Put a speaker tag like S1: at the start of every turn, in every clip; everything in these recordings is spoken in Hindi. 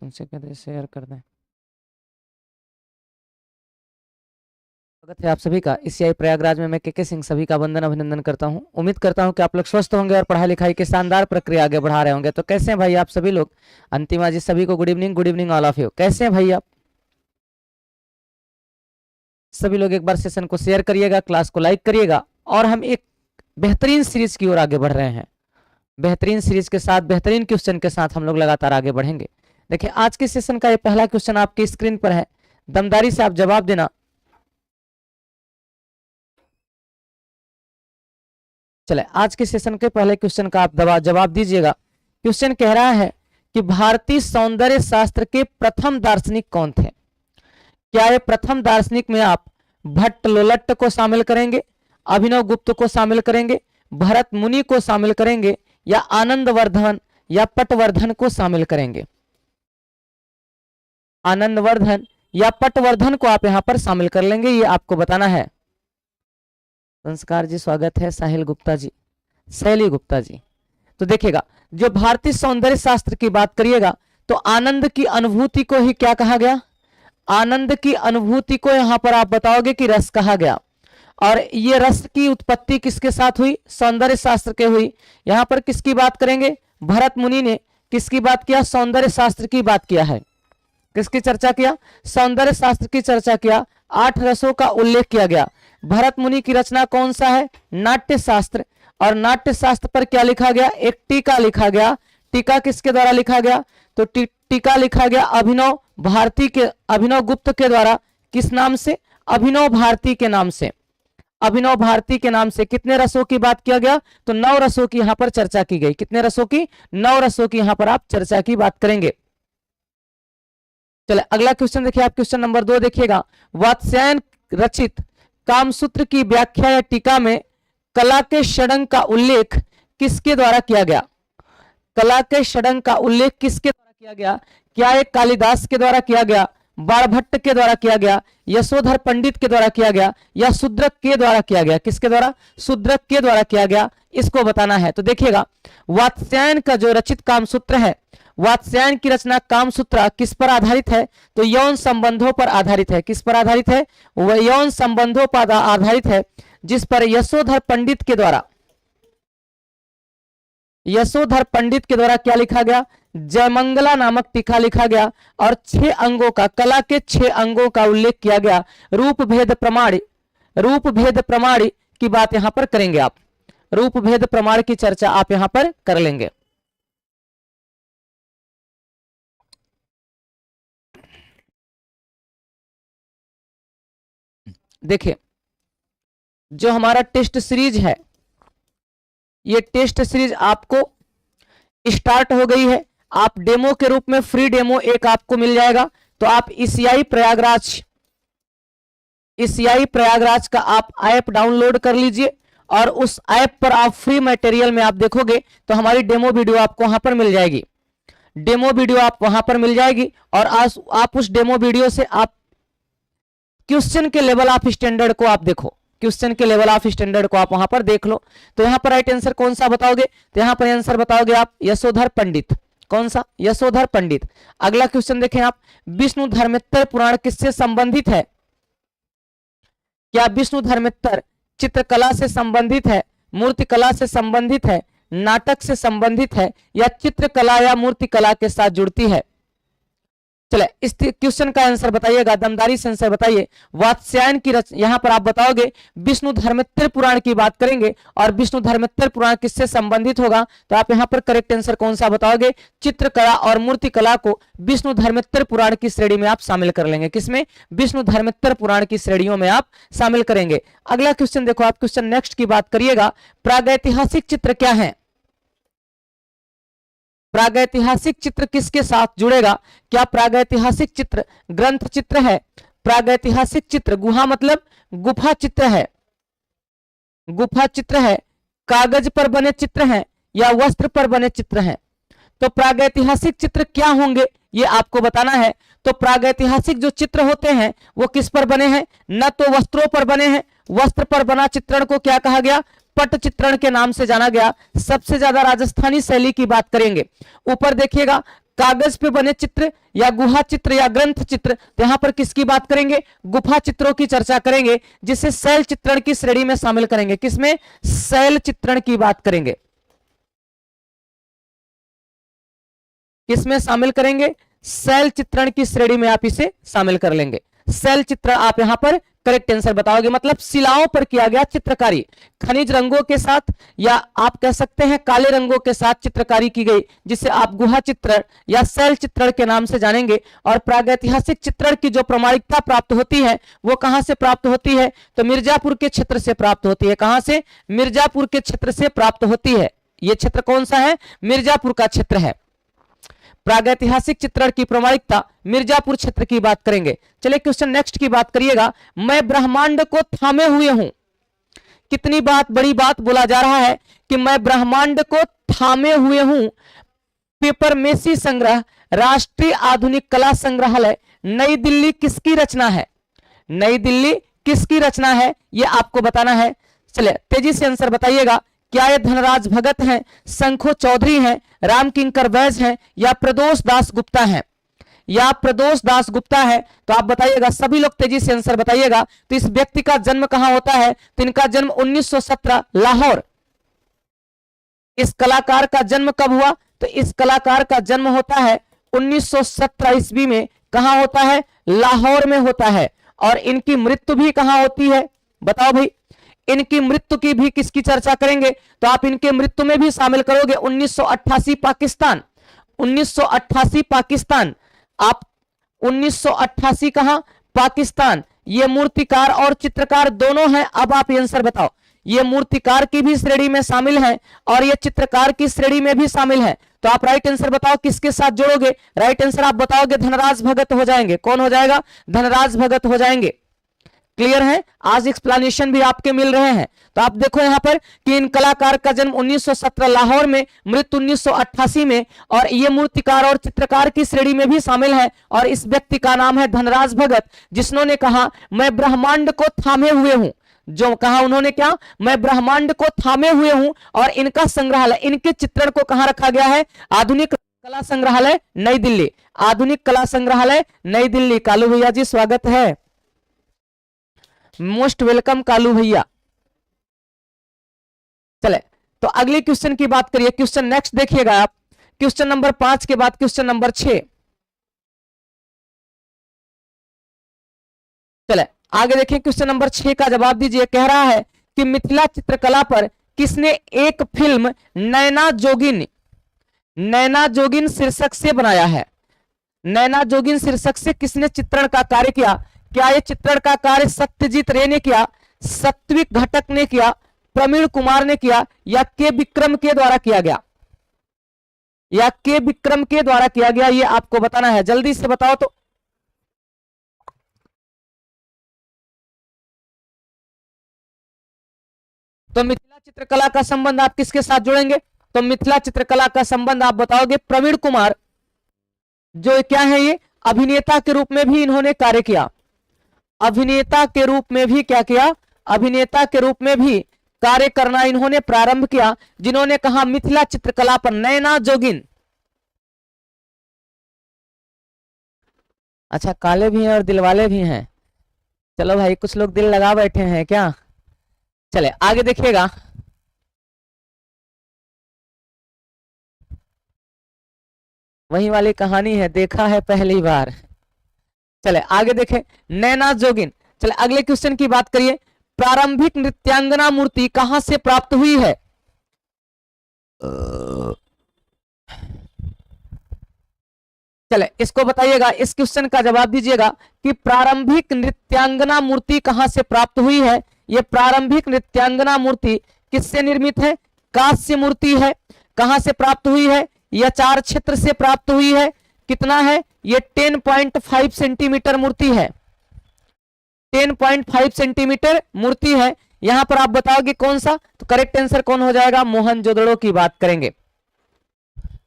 S1: उनसे कहते शेयर कर दें। स्वागत है आप सभी का इसी प्रयागराज में। मैं के सिंह सभी का वंदन अभिनंदन करता हूं। उम्मीद करता हूं कि आप लोग स्वस्थ होंगे और पढ़ाई लिखाई की शानदार प्रक्रिया आगे बढ़ा रहे होंगे। तो कैसे हैं भाई आप सभी लोग? अंतिमा जी सभी को good evening all of you. कैसे हैं भाई आप सभी लोग? एक बार सेशन को शेयर करिएगा, क्लास को लाइक करिएगा। और हम एक बेहतरीन सीरीज की ओर आगे बढ़ रहे हैं। बेहतरीन सीरीज के साथ, बेहतरीन क्वेश्चन के साथ हम लोग लगातार आगे बढ़ेंगे। देखिए आज के सेशन का ये पहला क्वेश्चन आपकी स्क्रीन पर है। दमदारी से आप जवाब देना। चले आज के सेशन के पहले क्वेश्चन का आप जवाब दीजिएगा। क्वेश्चन कह रहा है कि भारतीय सौंदर्य शास्त्र के प्रथम दार्शनिक कौन थे? क्या ये प्रथम दार्शनिक में आप भट्ट लोलट्ट को शामिल करेंगे, अभिनव गुप्त को शामिल करेंगे, भरत मुनि को शामिल करेंगे, या आनंदवर्धन या पटवर्धन को शामिल करेंगे? आनंदवर्धन या पटवर्धन को आप यहां पर शामिल कर लेंगे, ये आपको बताना है। संस्कार जी स्वागत है। साहिल गुप्ता जी, शैली गुप्ता जी। तो देखिएगा जो भारतीय सौंदर्य शास्त्र की बात करिएगा तो आनंद की अनुभूति को ही क्या कहा गया? आनंद की अनुभूति को यहां पर आप बताओगे कि रस कहा गया। और ये रस की उत्पत्ति किसके साथ हुई? सौंदर्य शास्त्र के हुई। यहां पर किसकी बात करेंगे? भरत मुनि ने किसकी बात किया? सौंदर्य शास्त्र की बात किया है। किसकी चर्चा किया? सौंदर्य शास्त्र की चर्चा किया। 8 रसों का उल्लेख किया गया। भरत मुनि की रचना कौन सा है? नाट्य शास्त्र। और नाट्य शास्त्र पर क्या लिखा गया? एक टीका लिखा गया। टीका किसके द्वारा लिखा गया? तो टीका लिखा गया अभिनव भारती के, अभिनव गुप्त के द्वारा। किस नाम से? अभिनव भारती के नाम से। अभिनव भारती के नाम से। कितने रसों की बात किया गया? तो 9 रसों की यहां पर चर्चा की गई। कितने रसों की? 9 रसों की यहां पर आप चर्चा की बात करेंगे। चले अगला क्वेश्चन देखिए आप। क्वेश्चन नंबर 2 देखिएगा। वात्स्यायन रचित कामसूत्र की व्याख्या या टीका में कला के षडंग का उल्लेख किसके द्वारा किया गया? कला के षडंग का उल्लेख किसके द्वारा किया गया? क्या एक कालिदास के द्वारा किया गया, बाणभट्ट के द्वारा किया गया, यशोधर पंडित के द्वारा किया गया, या शूद्रक के द्वारा किया गया? किसके द्वारा? शूद्रक के द्वारा किया गया, इसको बताना है। तो देखिएगा वात्स्यायन का जो रचित कामसूत्र है, वात्स्यायन की रचना कामसूत्र किस पर आधारित है? तो यौन संबंधों पर आधारित है। किस पर आधारित है? वह यौन संबंधों पर आधारित है, जिस पर यशोधर पंडित के द्वारा, यशोधर पंडित के द्वारा क्या लिखा गया? जयमंगला नामक टीका लिखा गया। और 6 अंगों का, कला के 6 अंगों का उल्लेख किया गया। रूप भेद प्रमाण, रूप भेद प्रमाण की बात यहां पर करेंगे आप। रूप भेद प्रमाण की चर्चा आप यहां पर कर लेंगे। देखिए जो हमारा टेस्ट सीरीज है, ये टेस्ट सीरीज आपको स्टार्ट हो गई है। आप डेमो के रूप में फ्री डेमो एक आपको मिल जाएगा। तो आप इसियाई प्रयागराज का आप ऐप डाउनलोड कर लीजिए और उस ऐप पर आप फ्री मटेरियल में आप देखोगे तो हमारी डेमो वीडियो आपको वहां पर मिल जाएगी। डेमो वीडियो आप वहां पर मिल जाएगी और आज आप उस डेमो वीडियो से आप क्वेश्चन के लेवल ऑफ स्टैंडर्ड को आप देखो। क्वेश्चन के लेवल ऑफ स्टैंडर्ड को आप वहां पर देख लो। तो यहां पर राइट आंसर कौन सा बताओगे? तो यहां पर आंसर बताओगे आप यशोधर पंडित। कौन सा? यशोधर पंडित। अगला क्वेश्चन देखें आप। विष्णु धर्मेत्तर पुराण किससे संबंधित है? क्या विष्णु धर्मेत्तर चित्रकला से संबंधित है, मूर्तिकला से संबंधित है, नाटक से संबंधित है, या चित्रकला या मूर्तिकला के साथ जुड़ती है? चले इस क्वेश्चन का आंसर बताइएगा, दमदारी से आंसर बताइए। वात्स्यायन की यहां पर आप बताओगे विष्णु धर्मेत्तर पुराण की बात करेंगे और विष्णु धर्मेत्तर पुराण किससे संबंधित होगा? तो आप यहां पर करेक्ट आंसर कौन सा बताओगे? चित्रकला और मूर्तिकला को विष्णु धर्मेत्तर पुराण की श्रेणी में आप शामिल कर लेंगे। किसमें? विष्णु धर्मेत्तर पुराण की श्रेणियों में आप शामिल करेंगे। अगला क्वेश्चन देखो आप। क्वेश्चन नेक्स्ट की बात करिएगा। प्रागैतिहासिक चित्र क्या है? प्रागैतिहासिक चित्र किसके साथ जुड़ेगा? क्या प्रागैतिहासिक चित्र ग्रंथ चित्र है? प्रागैतिहासिक चित्र गुहा मतलब गुफा चित्र है, गुफा चित्र है, कागज पर बने चित्र हैं, या वस्त्र पर बने चित्र हैं? तो प्रागैतिहासिक चित्र क्या होंगे ये आपको बताना है। तो प्रागैतिहासिक जो चित्र होते हैं वो किस पर बने हैं? न तो वस्त्रों पर बने हैं। वस्त्र पर बना चित्रण को क्या कहा गया? पट चित्रण के नाम से जाना गया। सबसे ज्यादा राजस्थानी शैली की बात करेंगे। ऊपर देखिएगा कागज पे बने चित्र या गुहा चित्र या ग्रंथ चित्र, तो यहां पर किसकी बात करेंगे? गुफा चित्रों की चर्चा करेंगे, जिसे शैल चित्रण की श्रेणी में शामिल करेंगे। किसमें? शैल चित्रण की बात करेंगे। किसमें शामिल करेंगे? शैल चित्रण की श्रेणी में आप इसे शामिल कर लेंगे। शैल चित्रण आप यहां पर करेक्ट आंसर बताओगे, मतलब शिलाओं पर किया गया चित्रकारी, खनिज रंगों के साथ या आप कह सकते हैं काले रंगों के साथ चित्रकारी की गई, जिसे आप गुहा चित्रण या शैल चित्रण के नाम से जानेंगे। और प्रागैतिहासिक चित्रण की जो प्रामाणिकता प्राप्त होती है वो कहां से प्राप्त होती है? तो मिर्जापुर के क्षेत्र से प्राप्त होती है। कहां से? मिर्जापुर के क्षेत्र से प्राप्त होती है। यह क्षेत्र कौन सा है? मिर्जापुर का क्षेत्र है। प्रागैतिहासिक चित्रण की प्रामाणिकता मिर्जापुर क्षेत्र की बात करेंगे। चलिए क्वेश्चन नेक्स्ट की बात करिएगा। मैं ब्रह्मांड को थामे हुए हूं। कितनी बात बड़ी बात बोला जा रहा है कि मैं ब्रह्मांड को थामे हुए हूं। पेपर मेसी संग्रह राष्ट्रीय आधुनिक कला संग्रहालय नई दिल्ली किसकी रचना है? नई दिल्ली किसकी रचना है यह आपको बताना है। चलिए तेजी से आंसर बताइएगा। क्या ये धनराज भगत हैं, शंखो चौधरी हैं, राम किंकर बैज हैं या प्रदोष दास गुप्ता हैं? या प्रदोष दास गुप्ता है? तो आप बताइएगा, सभी लोग तेजी से आंसर बताइएगा। तो इस व्यक्ति का जन्म कहां होता है? तो इनका जन्म 1917 लाहौर। इस कलाकार का जन्म कब हुआ? तो इस कलाकार का जन्म होता है 1917 ईस्वी में। कहां होता है? लाहौर में होता है। और इनकी मृत्यु भी कहां होती है? बताओ भाई, इनकी मृत्यु की भी किसकी चर्चा करेंगे? तो आप इनके मृत्यु में भी शामिल करोगे 1988 पाकिस्तान। 1988 पाकिस्तान। आप 1988 कहां? पाकिस्तान। ये मूर्तिकार और चित्रकार दोनों हैं। अब आप आंसर बताओ। ये मूर्तिकार की भी श्रेणी में शामिल हैं और ये चित्रकार की श्रेणी में भी शामिल है। तो आप राइट आंसर बताओ किसके साथ जोड़ोगे? राइट आंसर आप बताओगे धनराज भगत हो जाएंगे। कौन हो जाएगा? धनराज भगत हो जाएंगे। क्लियर है? आज एक्सप्लेनेशन भी आपके मिल रहे हैं। तो आप देखो यहां पर कि इन कलाकार का जन्म 1917 लाहौर में, मृत्यु 1988 में, और ये मूर्तिकार और चित्रकार की श्रेणी में भी शामिल है। और इस व्यक्ति का नाम है धनराज भगत, जिन्होंने कहा मैं ब्रह्मांड को थामे हुए हूं। जो कहा उन्होंने, क्या? मैं ब्रह्मांड को थामे हुए हूं। और इनका संग्रहालय, इनके चित्रण को कहां रखा गया है? आधुनिक कला संग्रहालय नई दिल्ली। आधुनिक कला संग्रहालय नई दिल्ली। कालू भैया जी स्वागत है, मोस्ट वेलकम कालू भैया। चले तो अगले क्वेश्चन की बात करिए। क्वेश्चन नेक्स्ट देखिएगा आप। क्वेश्चन नंबर 5 के बाद क्वेश्चन नंबर 6। चले आगे देखें। क्वेश्चन नंबर 6 का जवाब दीजिए। कह रहा है कि मिथिला चित्रकला पर किसने एक फिल्म नैना जोगिन, नैना जोगिन शीर्षक से बनाया है? नैना जोगिन शीर्षक से किसने चित्रण का कार्य किया? क्या यह चित्रण का कार्य सत्यजीत रे ने किया, सत्विक घटक ने किया, प्रवीण कुमार ने किया, या के विक्रम के द्वारा किया गया? या के विक्रम के द्वारा किया गया, ये आपको बताना है। जल्दी से बताओ। तो मिथिला चित्रकला का संबंध आप किसके साथ जोड़ेंगे? तो मिथिला चित्रकला का संबंध आप बताओगे प्रवीण कुमार, जो क्या है, ये अभिनेता के रूप में भी इन्होंने कार्य किया। अभिनेता के रूप में भी क्या किया? अभिनेता के रूप में भी कार्य करना इन्होंने प्रारंभ किया, जिन्होंने कहा मिथिला चित्रकला पर नैना जोगिन। अच्छा, काले भी हैं और दिल वाले भी हैं। चलो भाई, कुछ लोग दिल लगा बैठे हैं क्या? चले आगे देखिएगा। वही वाली कहानी है, देखा है पहली बार। चले आगे देखें। नैना जोगिन। चले अगले क्वेश्चन की बात करिए। प्रारंभिक नृत्यांगना मूर्ति कहां से प्राप्त हुई है? चले इसको बताइएगा, इस क्वेश्चन का जवाब दीजिएगा कि प्रारंभिक नृत्यांगना मूर्ति कहां से प्राप्त हुई है। यह प्रारंभिक नृत्यांगना मूर्ति किससे निर्मित है? कांस्य मूर्ति है। कहां से प्राप्त हुई है? यह 4 क्षेत्र से प्राप्त हुई है। कितना है? यह 10.5 सेंटीमीटर मूर्ति है। 10.5 सेंटीमीटर मूर्ति है। यहां पर आप बताओगे कौन सा? तो करेक्ट आंसर कौन हो जाएगा? मोहनजोदड़ो की बात करेंगे।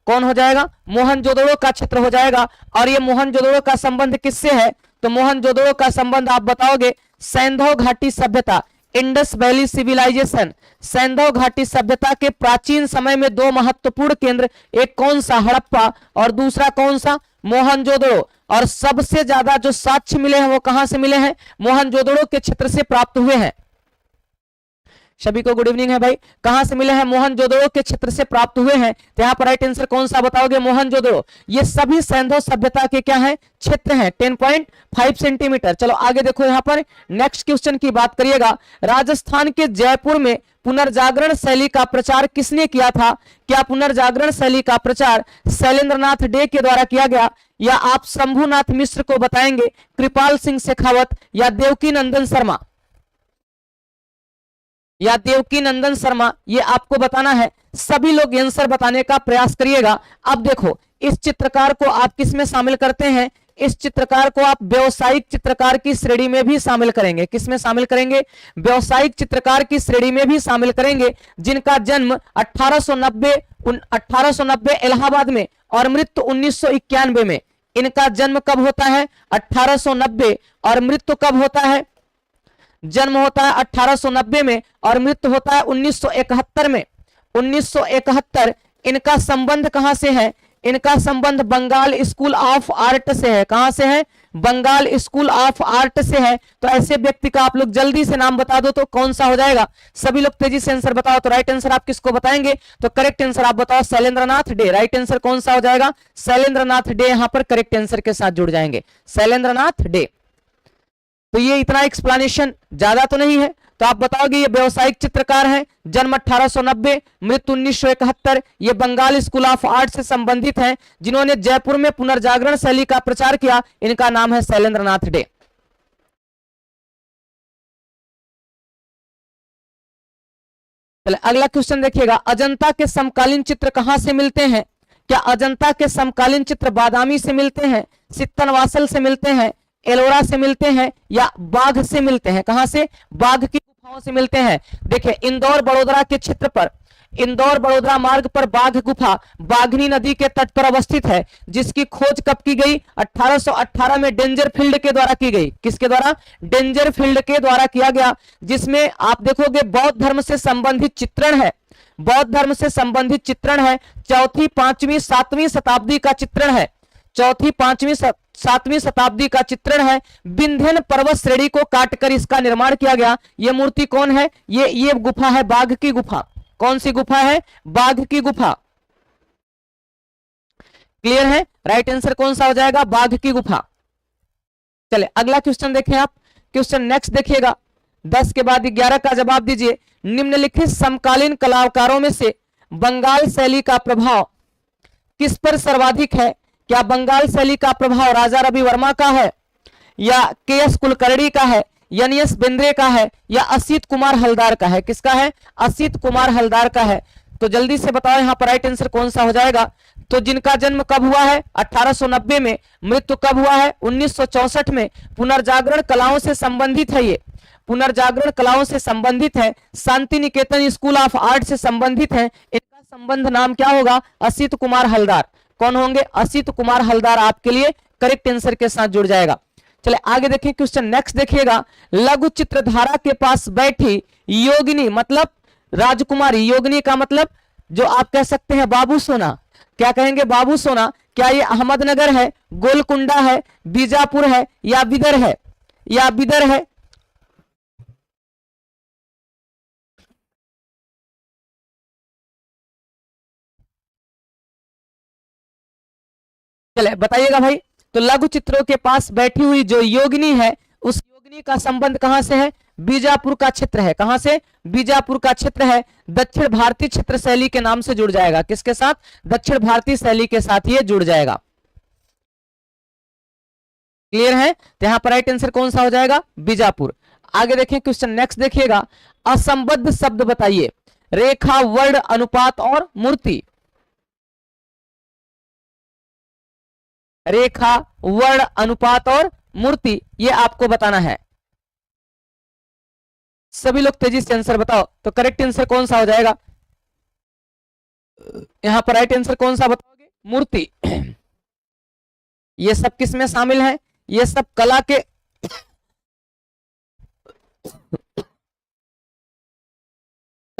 S1: कौन हो जाएगा? मोहनजोदड़ो का क्षेत्र हो जाएगा। और ये मोहनजोदड़ो का संबंध किससे है? तो मोहनजोदड़ो का संबंध आप बताओगे सैंधव घाटी सभ्यता। इंडस वैली सिविलाइजेशन, सैंधव घाटी सभ्यता के प्राचीन समय में दो महत्वपूर्ण केंद्र, एक कौन सा, हड़प्पा, और दूसरा कौन सा, मोहनजोदड़ो। और सबसे ज्यादा जो साक्ष्य मिले हैं वो कहां से मिले हैं, मोहनजोदड़ो के क्षेत्र से प्राप्त हुए हैं। सभी को गुड इवनिंग है भाई। कहां से मिले हैं, मोहनजोदड़ो के क्षेत्र से प्राप्त हुए हैं। तो यहां पर राइट आंसर कौन सा बताओगे, मोहनजोदड़ो। ये सभी सैंधव सभ्यता के क्या है, क्षेत्र हैं, 10.5 सेंटीमीटर। चलो आगे देखो, यहां पर नेक्स्ट क्वेश्चन की बात करिएगा। राजस्थान के जयपुर में पुनर्जागरण शैली का प्रचार किसने किया था? क्या पुनर्जागरण शैली का प्रचार शैलेंद्रनाथ डे के द्वारा किया गया, या आप शंभुनाथ मिश्र को बताएंगे, कृपाल सिंह शेखावत, या देवकी नंदन शर्मा, या देवकी नंदन शर्मा? ये आपको बताना है। सभी लोग आंसर बताने का प्रयास करिएगा। अब देखो, इस चित्रकार को आप किस में शामिल करते हैं, इस चित्रकार को आप व्यवसायिक चित्रकार की श्रेणी में भी शामिल करेंगे। किस में शामिल करेंगे, व्यवसायिक चित्रकार की श्रेणी में भी शामिल करेंगे, जिनका जन्म 1890 इलाहाबाद में और मृत्यु 1991 में। इनका जन्म कब होता है, 1890, और मृत्यु कब होता है, जन्म होता है 1890 में और मृत्यु होता है 1971 में। 1971। इनका संबंध कहां से है, इनका संबंध बंगाल स्कूल ऑफ आर्ट से है। कहां से है, बंगाल स्कूल ऑफ आर्ट से है। तो ऐसे व्यक्ति का आप लोग जल्दी से नाम बता दो तो कौन सा हो जाएगा, सभी लोग तेजी से आंसर बताओ। तो राइट आंसर आप किसको बताएंगे, तो करेक्ट आंसर आप बताओ, शैलेंद्रनाथ डे। राइट आंसर कौन सा हो जाएगा, शैलेंद्रनाथ डे, यहां पर करेक्ट आंसर के साथ जुड़ जाएंगे, शैलेंद्रनाथ डे। तो ये इतना एक्सप्लेनेशन ज्यादा तो नहीं है। तो आप बताओगे ये व्यवसायिक चित्रकार हैं, जन्म 1890, मृत्यु 1971, ये बंगाल स्कूल ऑफ आर्ट से संबंधित हैं, जिन्होंने जयपुर में पुनर्जागरण शैली का प्रचार किया। इनका नाम है शैलेंद्रनाथ डे। चलिए अगला क्वेश्चन देखिएगा। अजंता के समकालीन चित्र कहां से मिलते हैं? क्या अजंता के समकालीन चित्र बादामी से मिलते हैं, सित्तनवासल से मिलते हैं, एलोरा से मिलते हैं, या बाघ से मिलते हैं? कहां से, बाघ की गुफाओं से मिलते हैं। देखिए इंदौर बड़ोदरा के क्षेत्र पर, इंदौर बड़ोदरा मार्ग पर बाघ गुफा बाघनी नदी के तट पर अवस्थित है, जिसकी खोज कब की गई, 1818 में डेंजर फील्ड के द्वारा की गई। किसके द्वारा, डेंजर फील्ड के द्वारा किया गया। जिसमें आप देखोगे बौद्ध धर्म से संबंधित चित्रण है, बौद्ध धर्म से संबंधित चित्रण है। चौथी, पांचवी, सातवीं शताब्दी का चित्रण है, चौथी, पांचवी, सातवीं शताब्दी का चित्रण है। विंध्यन पर्वत श्रेणी को काटकर इसका निर्माण किया गया। यह मूर्ति कौन है, ये गुफा है बाघ की गुफा। कौन सी गुफा है, बाघ की गुफा। क्लियर है, राइट आंसर कौन सा हो जाएगा, बाघ की गुफा। चले अगला क्वेश्चन देखें आप, क्वेश्चन नेक्स्ट देखिएगा। 10 के बाद 11 का जवाब दीजिए। निम्नलिखित समकालीन कलाकारों में से बंगाल शैली का प्रभाव किस पर सर्वाधिक है? क्या बंगाल शैली का प्रभाव राजा रवि वर्मा का है, या के.एस. कुलकर्णी का है, एन.एस. बेंद्रे का है, या असित कुमार हलदार का है? किसका है, असित कुमार हलदार का है। तो जल्दी से बताओ यहां पर राइट आंसर कौन सा हो जाएगा। तो जिनका जन्म कब हुआ है, 1890 में, मृत्यु कब हुआ है, 1964 में। पुनर्जागरण कलाओं से संबंधित है, ये पुनर्जागरण कलाओं से संबंधित है, Shanti Niketan school of art से संबंधित है। इनका संबंध नाम क्या होगा, असित कुमार हलदार। कौन होंगे, असित कुमार हलदार आपके लिए करेक्ट आंसर के साथ जुड़ जाएगा। चले आगे देखें, क्वेश्चन नेक्स्ट देखिएगा। लघु चित्रधारा के पास बैठी योगिनी मतलब राजकुमारी, योगिनी का मतलब जो आप कह सकते हैं बाबू सोना। क्या कहेंगे, बाबू सोना। क्या ये अहमदनगर है, गोलकुंडा है, बीजापुर है, या बिदर है, या बिदर है? चले बताइएगा भाई। तो लघु चित्रों के पास बैठी हुई जो योगिनी है, उस योगिनी का संबंध कहां से है, बीजापुर का क्षेत्र है। कहां से, बीजापुर का क्षेत्र है। दक्षिण भारतीय चित्र शैली के नाम से जुड़ जाएगा। किसके साथ, दक्षिण भारतीय शैली के साथ ये जुड़ जाएगा। क्लियर है, तो यहां पर राइट आंसर कौन सा हो जाएगा, बीजापुर। आगे देखें, क्वेश्चन नेक्स्ट देखिएगा। असंबद्ध शब्द बताइए, रेखा, वर्ण, अनुपात और मूर्ति। रेखा, वर्ण, अनुपात और मूर्ति, ये आपको बताना है। सभी लोग तेजी से आंसर बताओ। तो करेक्ट आंसर कौन सा हो जाएगा, यहां पर राइट आंसर कौन सा बताओगे, मूर्ति। ये सब किस में शामिल है, ये सब कला के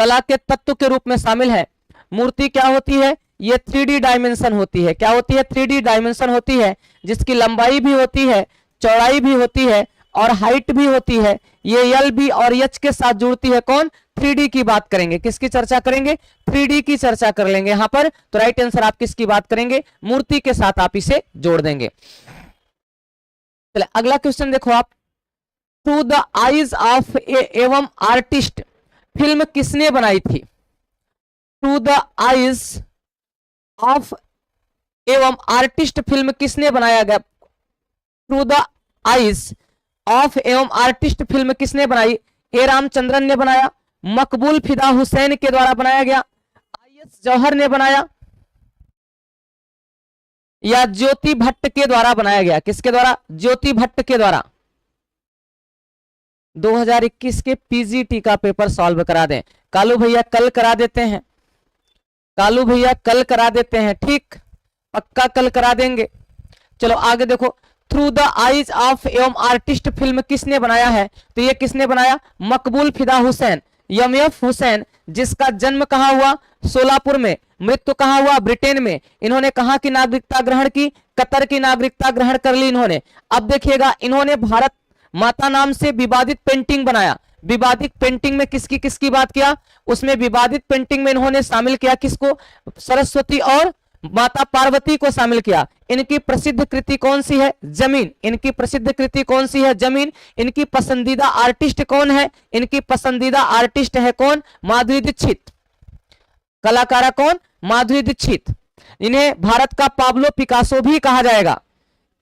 S1: कला के तत्व के रूप में शामिल है। मूर्ति क्या होती है, ये 3D डायमेंशन होती है। क्या होती है, 3D डायमेंशन होती है, जिसकी लंबाई भी होती है, चौड़ाई भी होती है और हाइट भी होती है। ये यल बी और एच के साथ जुड़ती है। कौन, 3D की बात करेंगे। किसकी चर्चा करेंगे, 3D की चर्चा कर लेंगे यहां पर। तो राइट आंसर आप किसकी बात करेंगे, मूर्ति के साथ आप इसे जोड़ देंगे। चले अगला क्वेश्चन देखो आप। थ्रू द आईज ऑफ ए एवं आर्टिस्ट फिल्म किसने बनाई थी। थ्रू द आईज ऑफ एवं आर्टिस्ट फिल्म किसने बनाया गया। थ्रू द आईज ऑफ एवं आर्टिस्ट फिल्म किसने बनाई। ए रामचंद्रन ने बनाया, मकबूल फिदा हुसैन के द्वारा बनाया गया, IS जौहर ने बनाया, या ज्योति भट्ट के द्वारा बनाया गया। किसके द्वारा, ज्योति भट्ट के द्वारा। 2021 के पीजीटी का पेपर सॉल्व करा दें। कालू भैया कल करा देते हैं, कालू भैया कल करा देते हैं, ठीक, पक्का कल करा देंगे। चलो आगे देखो। थ्रू द आईज ऑफ एवं आर्टिस्ट फिल्म किसने बनाया है, तो ये किसने बनाया, मकबूल फिदा हुसैन, MF हुसैन, जिसका जन्म कहां हुआ, सोलापुर में, मृत्यु कहां हुआ, ब्रिटेन में। इन्होंने कहां की नागरिकता ग्रहण की, कतर की नागरिकता ग्रहण कर ली इन्होंने। अब देखिएगा, इन्होंने भारत माता नाम से विवादित पेंटिंग बनाया। विवादित पेंटिंग में किसकी किसकी बात किया, उसमें विवादित पेंटिंग में इन्होंने शामिल किया किसको, सरस्वती और माता पार्वती को शामिल किया। इनकी प्रसिद्ध कृति कौन सी है, जमीन। इनकी प्रसिद्ध कृति कौन सी है, जमीन। इनकी पसंदीदा आर्टिस्ट कौन है, इनकी पसंदीदा आर्टिस्ट है कौन, माधुरी दीक्षित। कलाकारा कौन, माधुरी दीक्षित। इन्हें भारत का पाब्लो पिकासो भी कहा जाएगा।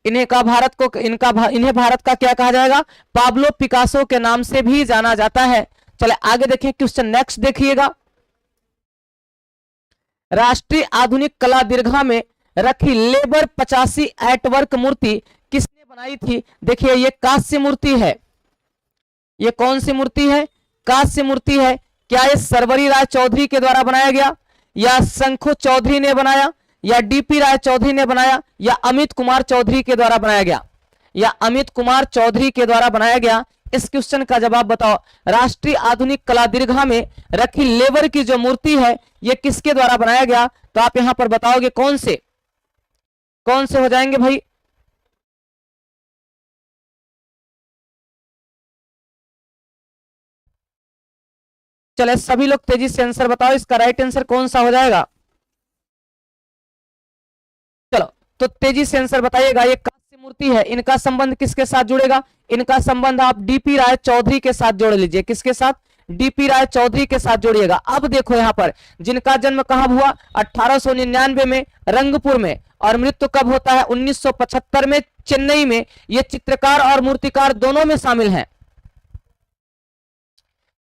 S1: इन्हें भारत का क्या कहा जाएगा, पाब्लो पिकासो के नाम से भी जाना जाता है। चले आगे देखें क्वेश्चन नेक्स्ट देखिएगा। राष्ट्रीय आधुनिक कला दीर्घा में रखी लेबर 85 आर्टवर्क मूर्ति किसने बनाई थी। देखिए ये कांस्य मूर्ति है। ये कौन सी मूर्ति है, कांस्य मूर्ति है। क्या ये सरवरी राय चौधरी के द्वारा बनाया गया, या शंखु चौधरी ने बनाया, या DP राय चौधरी ने बनाया, या अमित कुमार चौधरी के द्वारा बनाया गया, या अमित कुमार चौधरी के द्वारा बनाया गया। इस क्वेश्चन का जवाब बताओ। राष्ट्रीय आधुनिक कला दीर्घा में रखी लेबर की जो मूर्ति है ये किसके द्वारा बनाया गया, तो आप यहां पर बताओगे कौन से हो जाएंगे भाई। चले सभी लोग तेजी से आंसर बताओ, इसका राइट आंसर कौन सा हो जाएगा। चलो तो तेजी से आंसर बताइएगा। ये कांस्य मूर्ति है, इनका संबंध किसके साथ जुड़ेगा, इनका संबंध आप DP राय चौधरी के साथ जोड़ लीजिए। किसके साथ, DP राय चौधरी के साथ जोड़िएगा। अब देखो यहां पर जिनका जन्म कहां हुआ, 1899 में रंगपुर में, और मृत्यु कब होता है, 1975 में चेन्नई में। ये चित्रकार और मूर्तिकार दोनों में शामिल हैं,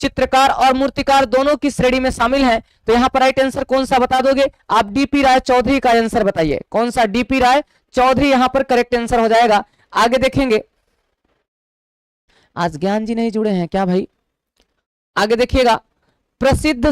S1: चित्रकार और मूर्तिकार दोनों की श्रेणी में शामिल हैं। तो यहां पर राइट आंसर कौन सा बता दोगे आप, DP राय चौधरी का आंसर बताइए। कौन सा, DP राय चौधरी यहां पर करेक्ट आंसर हो जाएगा। आगे देखेंगे। आज ज्ञान जी नहीं जुड़े हैं क्या भाई। आगे देखिएगा। प्रसिद्ध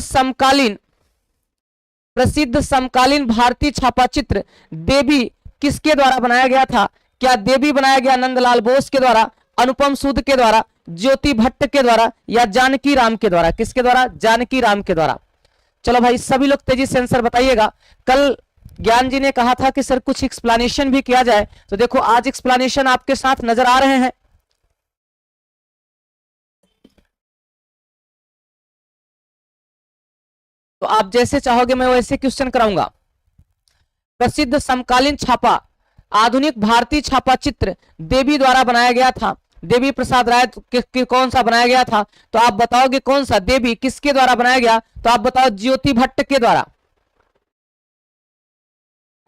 S1: समकालीन भारतीय छापा चित्र देवी किसके द्वारा बनाया गया था। क्या देवी बनाया गया नंदलाल बोस के द्वारा, अनुपम सूद के द्वारा, ज्योति भट्ट के द्वारा, या जानकी राम के द्वारा। किसके द्वारा, जानकी राम के द्वारा। चलो भाई सभी लोग तेजी से आंसर बताइएगा। कल ज्ञान जी ने कहा था कि सर कुछ एक्सप्लेनेशन भी किया जाए, तो देखो आज एक्सप्लेनेशन आपके साथ नजर आ रहे हैं। तो आप जैसे चाहोगे मैं वैसे क्वेश्चन कराऊंगा। प्रसिद्ध समकालीन छापा आधुनिक भारतीय छापा चित्र देवी द्वारा बनाया गया था। देवी प्रसाद राय कौन सा बनाया गया था, तो आप बताओगे कौन सा, देवी किसके द्वारा बनाया गया, तो आप बताओ ज्योति भट्ट के द्वारा।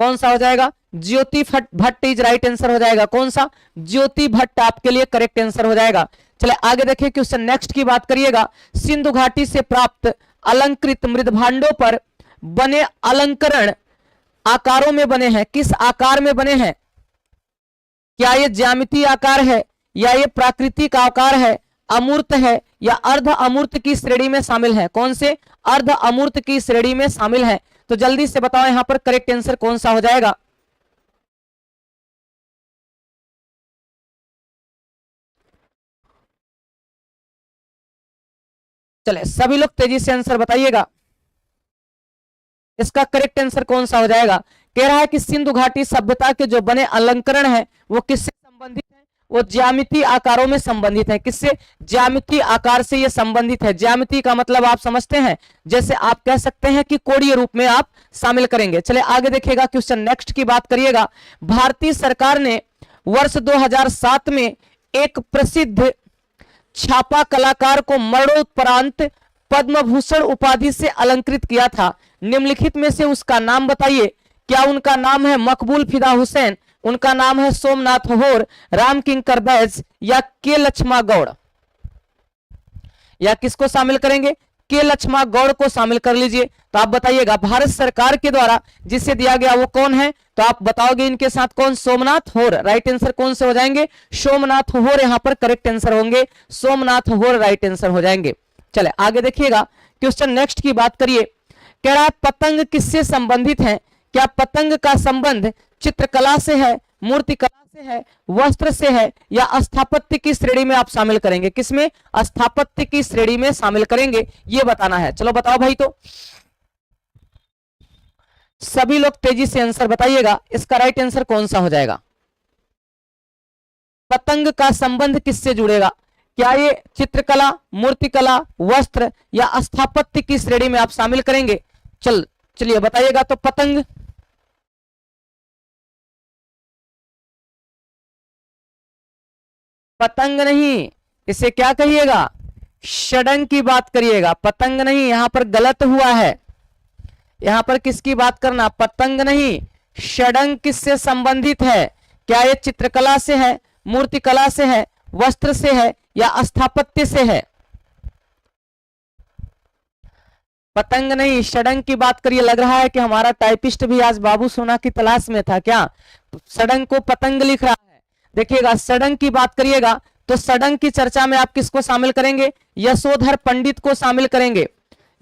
S1: कौन सा हो जाएगा, ज्योति भट्ट इज राइट आंसर हो जाएगा। कौन सा, ज्योति भट्ट आपके लिए करेक्ट आंसर हो जाएगा। चले आगे देखिए क्वेश्चन नेक्स्ट की बात करिएगा। सिंधु घाटी से प्राप्त अलंकृत मृदभांडों पर बने अलंकरण आकारों में बने हैं, किस आकार में बने हैं। क्या ये ज्यामितीय आकार है, या ये प्राकृतिक आकार है, अमूर्त है, या अर्ध अमूर्त की श्रेणी में शामिल है। कौन से, अर्ध अमूर्त की श्रेणी में शामिल है। तो जल्दी से बताओ यहां पर करेक्ट आंसर कौन सा हो जाएगा। चले सभी लोग तेजी से आंसर बताइएगा, इसका करेक्ट आंसर कौन सा हो जाएगा। कह रहा है कि सिंधु घाटी सभ्यता के जो बने अलंकरण है वो किससे संबंधित है, वो ज्यामितीय आकारों में संबंधित है। किससे? ज्यामितीय आकार से ये संबंधित है। ज्यामिति का मतलब आप समझते हैं, जैसे आप कह सकते हैं कि कोणीय रूप में आप शामिल करेंगे। चले आगे देखिएगा, क्वेश्चन नेक्स्ट की बात करिएगा। भारतीय सरकार ने वर्ष 2007 में एक प्रसिद्ध छापा कलाकार को मरणोपरांत पद्म भूषण उपाधि से अलंकृत किया था। निम्नलिखित में से उसका नाम बताइए। क्या उनका नाम है मकबूल फिदा हुसैन, उनका नाम है सोमनाथ होर, राम किंकर बैज या के लक्ष्मा गौड़? या किसको शामिल करेंगे? के लक्ष्मा गौड़ को शामिल कर लीजिए। तो आप बताइएगा भारत सरकार के द्वारा जिसे दिया गया वो कौन है, तो आप बताओगे इनके साथ कौन? सोमनाथ होर। राइट आंसर कौन से हो जाएंगे? सोमनाथ होर यहां पर करेक्ट आंसर होंगे। सोमनाथ होर राइट आंसर हो जाएंगे। चले आगे देखिएगा, क्वेश्चन नेक्स्ट की बात करिए। कह रहा है पतंग किससे संबंधित है? क्या पतंग का संबंध चित्रकला से है, मूर्तिकला से है, वस्त्र से है या स्थापत्य की श्रेणी में आप शामिल करेंगे? किसमें? स्थापत्य की श्रेणी में शामिल करेंगे, ये बताना है। चलो बताओ भाई, तो सभी लोग तेजी से आंसर बताइएगा, इसका राइट आंसर कौन सा हो जाएगा? पतंग का संबंध किससे जुड़ेगा? क्या ये चित्रकला, मूर्तिकला, वस्त्र या स्थापत्य की श्रेणी में आप शामिल करेंगे? चलिए बताइएगा। तो पतंग, पतंग नहीं, इसे क्या कहिएगा? षडंग की बात करिएगा, पतंग नहीं। यहां पर गलत हुआ है, यहां पर किसकी बात करना? पतंग नहीं, षडंग किससे संबंधित है? क्या ये चित्रकला से है, मूर्तिकला से है, वस्त्र से है या स्थापत्य से है? पतंग नहीं, षडंग की बात करिए। लग रहा है कि हमारा टाइपिस्ट भी आज बाबू सोना की तलाश में था क्या? षडंग को पतंग लिख रहा है। देखिएगा, षडंग की बात करिएगा तो षडंग की चर्चा में आप किसको शामिल करेंगे? यशोधर पंडित को शामिल करेंगे।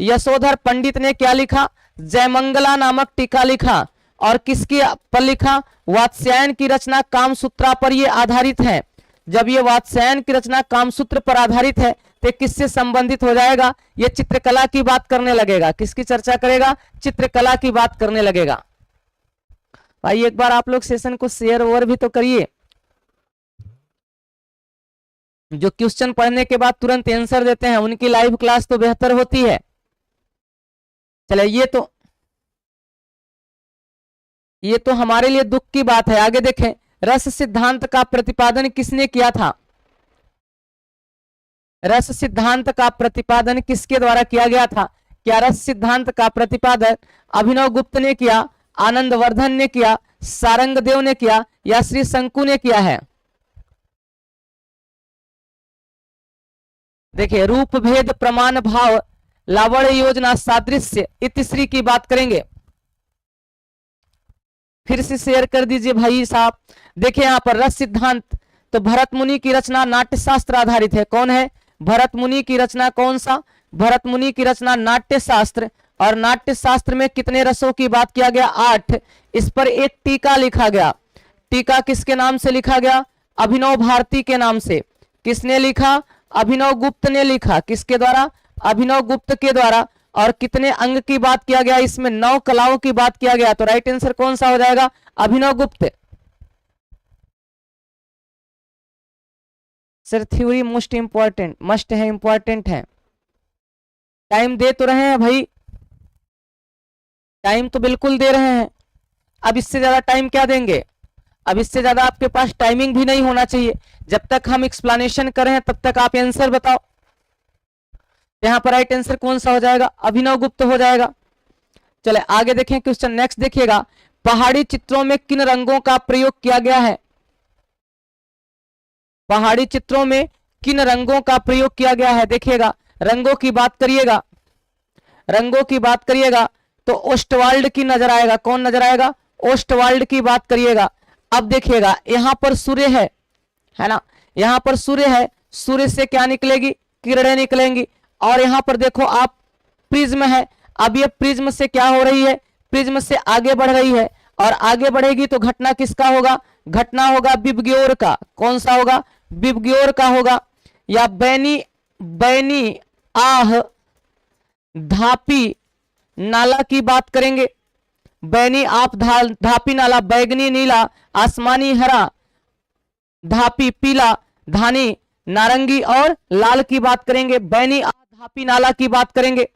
S1: यशोधर पंडित ने क्या लिखा? जयमंगला नामक टीका लिखा। और किसकी पर लिखा? वात्स्यायन की रचना कामसूत्रा पर ये आधारित है। जब ये वात्स्यायन की रचना कामसूत्र पर आधारित है तो किससे संबंधित हो जाएगा? ये चित्रकला की बात करने लगेगा। किसकी चर्चा करेगा? चित्रकला की बात करने लगेगा। भाई एक बार आप लोग सेशन को शेयर ओवर भी तो करिए। जो क्वेश्चन पढ़ने के बाद तुरंत आंसर देते हैं उनकी लाइव क्लास तो बेहतर होती है। चले ये तो हमारे लिए दुख की बात है। आगे देखें, रस सिद्धांत का प्रतिपादन किसने किया था? रस सिद्धांत का प्रतिपादन किसके द्वारा किया गया था? क्या रस सिद्धांत का प्रतिपादन अभिनव गुप्त ने किया, आनंदवर्धन ने किया, सारंगदेव ने किया या श्री शंकु ने किया है? देखिए, रूप भेद प्रमाण भाव लावण्य योजना सादृश्य इतिश्री की बात करेंगे। फिर से शेयर कर दीजिए भाई साहब। देखिए यहां पर रस सिद्धांत तो भरत मुनि की रचना नाट्य शास्त्र आधारित है। कौन है? भरत मुनि की रचना कौन सा? भरत मुनि की रचना नाट्य शास्त्र। और नाट्य शास्त्र में कितने रसों की बात किया गया? 8। इस पर एक टीका लिखा गया। टीका किसके नाम से लिखा गया? अभिनव भारती के नाम से। किसने लिखा? अभिनव गुप्त ने लिखा। किसके द्वारा? अभिनव गुप्त के द्वारा। और कितने अंग की बात किया गया? इसमें 9 कलाओं की बात किया गया। तो राइट आंसर कौन सा हो जाएगा? अभिनव गुप्त। Sir theory most important, must है, इंपॉर्टेंट है। टाइम दे तो रहे हैं भाई, टाइम तो बिल्कुल दे रहे हैं। अब इससे ज्यादा टाइम क्या देंगे? अब इससे ज्यादा आपके पास टाइमिंग भी नहीं होना चाहिए। जब तक हम एक्सप्लेनेशन कर रहे हैं तब तक आप आंसर बताओ। यहां पर राइट आंसर कौन सा हो जाएगा? अभिनव गुप्त हो जाएगा। चले आगे देखें, क्वेश्चन नेक्स्ट देखिएगा। पहाड़ी चित्रों में किन रंगों का प्रयोग किया गया है? पहाड़ी चित्रों में किन रंगों का प्रयोग किया गया है? देखिएगा, रंगों की बात करिएगा, रंगों की बात करिएगा तो ओस्टवाल्ड की नजर आएगा। कौन नजर आएगा? ओस्टवाल्ड की बात करिएगा। अब देखिएगा, यहां पर सूर्य है ना, यहां पर सूर्य है। सूर्य से क्या निकलेगी? किरणें निकलेंगी। और यहां पर देखो आप, प्रिज्म है। अब ये प्रिज्म से क्या हो रही है? प्रिज्म से आगे बढ़ रही है। और आगे बढ़ेगी तो घटना किसका होगा? घटना होगा विबग्योर का। कौन सा होगा? विबग्योर का होगा। या बैनी आह धापी नाला की बात करेंगे, बैनी आप धापी नाला, बैगनी नीला, आसमानी हरा, धापी पीला, धानी नारंगी और लाल की बात करेंगे। बैनी धापी नाला की बात करेंगे,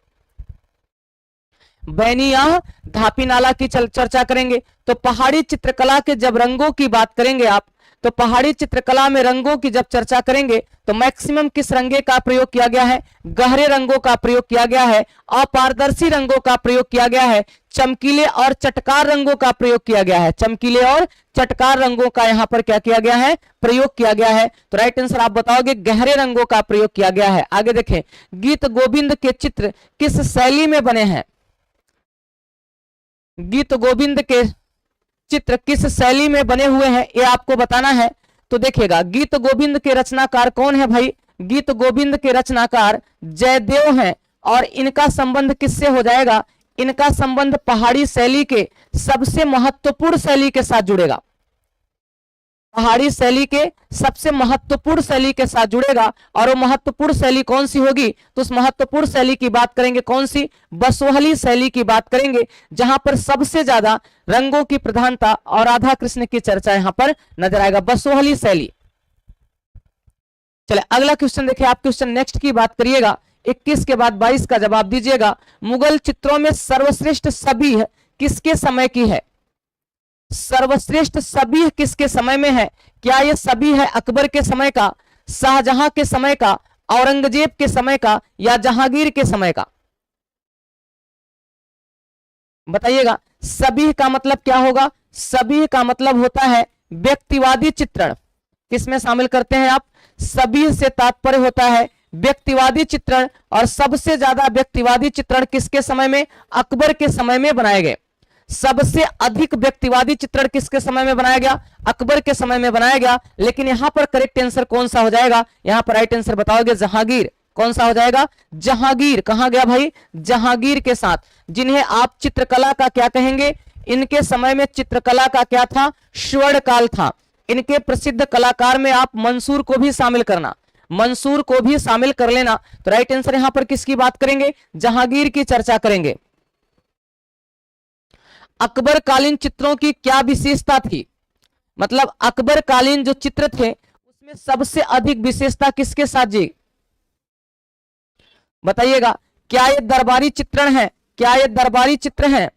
S1: बैनी धापी नाला की चर्चा करेंगे। तो पहाड़ी चित्रकला के जब रंगों की बात करेंगे आप, तो पहाड़ी चित्रकला में रंगों की जब चर्चा करेंगे तो मैक्सिमम किस रंगे का प्रयोग किया गया है? गहरे रंगों का प्रयोग किया गया है, अपारदर्शी रंगों का प्रयोग किया गया है, चमकीले और चटकार रंगों का प्रयोग किया गया है। चमकीले और चटकार रंगों का यहां पर क्या किया गया है? प्रयोग किया गया है। तो राइट आंसर आप बताओगे गहरे रंगों का प्रयोग किया गया है। आगे देखें, गीत गोविंद के चित्र किस शैली में बने हैं? गीत गोविंद के चित्र किस शैली में बने हुए हैं ये आपको बताना है। तो देखिएगा, गीत गोविंद के रचनाकार कौन है भाई? गीत गोविंद के रचनाकार जयदेव हैं और इनका संबंध किससे हो जाएगा? इनका संबंध पहाड़ी शैली के सबसे महत्वपूर्ण शैली के साथ जुड़ेगा। पहाड़ी शैली के सबसे महत्वपूर्ण शैली के साथ जुड़ेगा। और वो महत्वपूर्ण शैली कौन सी होगी? तो उस महत्वपूर्ण शैली की बात करेंगे कौन सी? बसोहली शैली की बात करेंगे, जहां पर सबसे ज्यादा रंगों की प्रधानता और राधा कृष्ण की चर्चा यहां पर नजर आएगा। बसोहली शैली। चले अगला क्वेश्चन देखिए, आप क्वेश्चन नेक्स्ट की बात करिएगा, 21 के बाद 22 का जवाब दीजिएगा। मुगल चित्रों में सर्वश्रेष्ठ सबीह किसके समय की है? सर्वश्रेष्ठ सबीह किसके समय में है? क्या यह सबीह है अकबर के समय का, शाहजहां के समय का, औरंगजेब के समय का, या जहांगीर के समय का? बताइएगा। सबीह का मतलब क्या होगा? सबीह का मतलब होता है व्यक्तिवादी चित्रण। किसमें शामिल करते हैं आप? सबीह से तात्पर्य होता है व्यक्तिवादी चित्रण। और सबसे ज्यादा व्यक्तिवादी चित्रण किसके समय में? अकबर के समय में बनाए गए। सबसे अधिक व्यक्तिवादी चित्रण किसके समय में बनाया गया? अकबर के समय में बनाया गया। लेकिन यहां पर करेक्ट आंसर कौन सा हो जाएगा? यहां पर राइट आंसर बताओगे जहांगीर। कौन सा हो जाएगा? जहांगीर। कहां गया भाई? जहांगीर के साथ, जिन्हें आप चित्रकला का क्या कहेंगे? इनके समय में चित्रकला का क्या था? स्वर्ण काल था। इनके प्रसिद्ध कलाकार में आप मंसूर को भी शामिल करना, मंसूर को भी शामिल कर लेना। तो राइट आंसर यहां पर किसकी बात करेंगे? जहांगीर की चर्चा करेंगे। अकबर कालीन चित्रों की क्या विशेषता थी? मतलब अकबर कालीन जो चित्र थे उसमें सबसे अधिक विशेषता किसके साथ जी? बताइएगा। क्या ये दरबारी चित्रण है? क्या ये दरबारी चित्र हैं?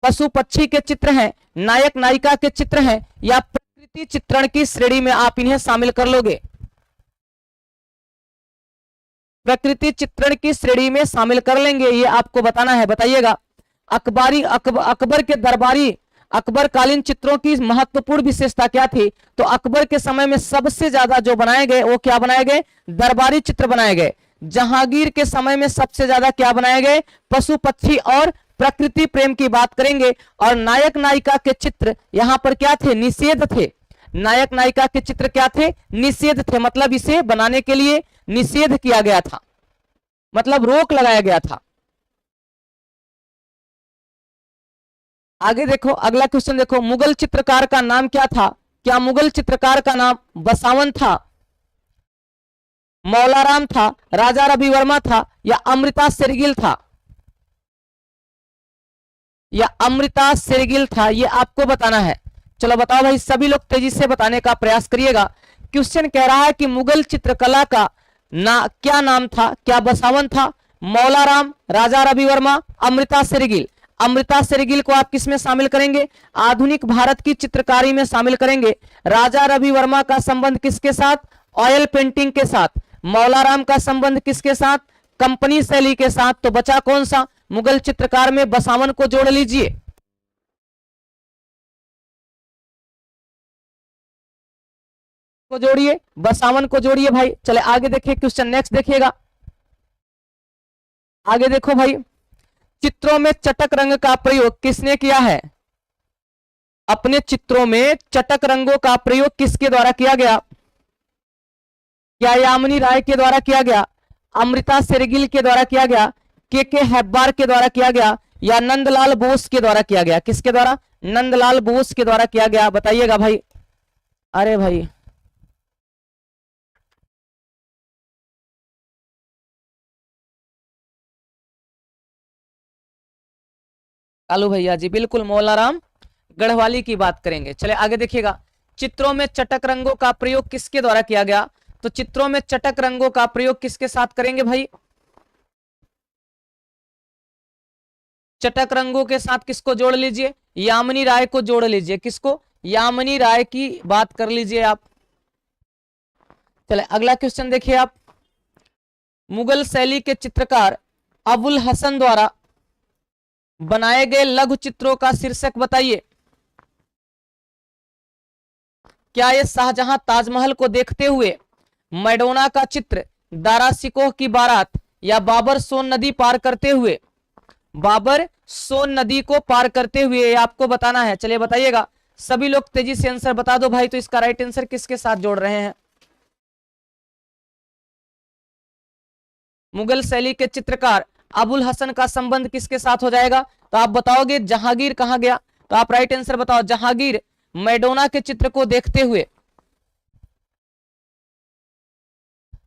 S1: पशु पक्षी के चित्र हैं? नायक नायिका के चित्र हैं? या प्रकृति चित्रण की श्रेणी में आप इन्हें शामिल कर लोगे? प्रकृति चित्रण की श्रेणी में शामिल कर लेंगे, ये आपको बताना है। बताइएगा। अकबर के दरबारी अकबर कालीन चित्रों की महत्वपूर्ण विशेषता क्या थी? तो अकबर के समय में सबसे ज्यादा जो बनाए गए वो क्या बनाए गए? दरबारी चित्र बनाए गए। जहांगीर के समय में सबसे ज्यादा क्या बनाए गए? पशु पक्षी और प्रकृति प्रेम की बात करेंगे। और नायक नायिका के चित्र यहां पर क्या थे? निषेध थे। नायक नायिका के चित्र क्या थे? निषेध थे। मतलब इसे बनाने के लिए निषेध किया गया था, मतलब रोक लगाया गया था। आगे देखो, अगला क्वेश्चन देखो, मुगल चित्रकार का नाम क्या था? क्या मुगल चित्रकार का नाम बसावन था, मौलाराम था, राजा रवि वर्मा था, या अमृता शेरगिल था? या अमृता शेरगिल था, ये आपको बताना है। चलो बताओ भाई, सभी लोग तेजी से बताने का प्रयास करिएगा। क्वेश्चन कह रहा है कि मुगल चित्रकला का क्या नाम था? क्या बसावन था, मौलाराम, राजा रवि वर्मा, अमृता शेरगिल? अमृता शेरगिल को आप किस में शामिल करेंगे? आधुनिक भारत की चित्रकारी में शामिल करेंगे। राजा रवि वर्मा का संबंध किसके साथ? ऑयल पेंटिंग के साथ। मौलाराम का संबंध किसके साथ? कंपनी शैली के साथ। तो बचा कौन सा? मुगल चित्रकार में बसावन को जोड़ लीजिए। को जोड़िए, बसावन को जोड़िए भाई। चले आगे देखिए, क्वेश्चन नेक्स्ट देखिएगा। आगे देखो भाई, चित्रों में चटक रंग का प्रयोग किसने किया है? अपने चित्रों में चटक रंगों का प्रयोग किसके द्वारा किया गया? क्या यामिनी राय के द्वारा किया गया, अमृता शेरगिल के द्वारा किया गया, के हैब्बार के द्वारा किया गया, या नंदलाल बोस के द्वारा किया गया? किसके द्वारा? नंदलाल बोस के द्वारा किया गया। बताइएगा भाई। अरे भाई कालू भैया जी, बिल्कुल मौलाराम गढ़वाली की बात करेंगे। चले आगे देखिएगा, चित्रों में चटक रंगों का प्रयोग किसके द्वारा किया गया? तो चित्रों में चटक रंगों का प्रयोग किसके साथ करेंगे भाई? चटक रंगों के साथ किसको जोड़ लीजिए? यामिनी राय को जोड़ लीजिए। किसको? यामिनी राय की बात कर लीजिए आप। चले अगला क्वेश्चन देखिए आप, मुगल शैली के चित्रकार अबुल हसन द्वारा बनाए गए लघु चित्रों का शीर्षक बताइए। क्या ये शाहजहां ताजमहल को देखते हुए, मैडोना का चित्र, दारा सिकोह की बारात, या बाबर सोन नदी पार करते हुए? बाबर सोन नदी को पार करते हुए, ये आपको बताना है। चलिए बताइएगा, सभी लोग तेजी से आंसर बता दो भाई। तो इसका राइट आंसर किसके साथ जोड़ रहे हैं? मुगल शैली के चित्रकार अबुल हसन का संबंध किसके साथ हो जाएगा? तो आप बताओगे जहांगीर कहां गया? तो आप राइट आंसर बताओ, जहांगीर मैडोना के चित्र को देखते हुए,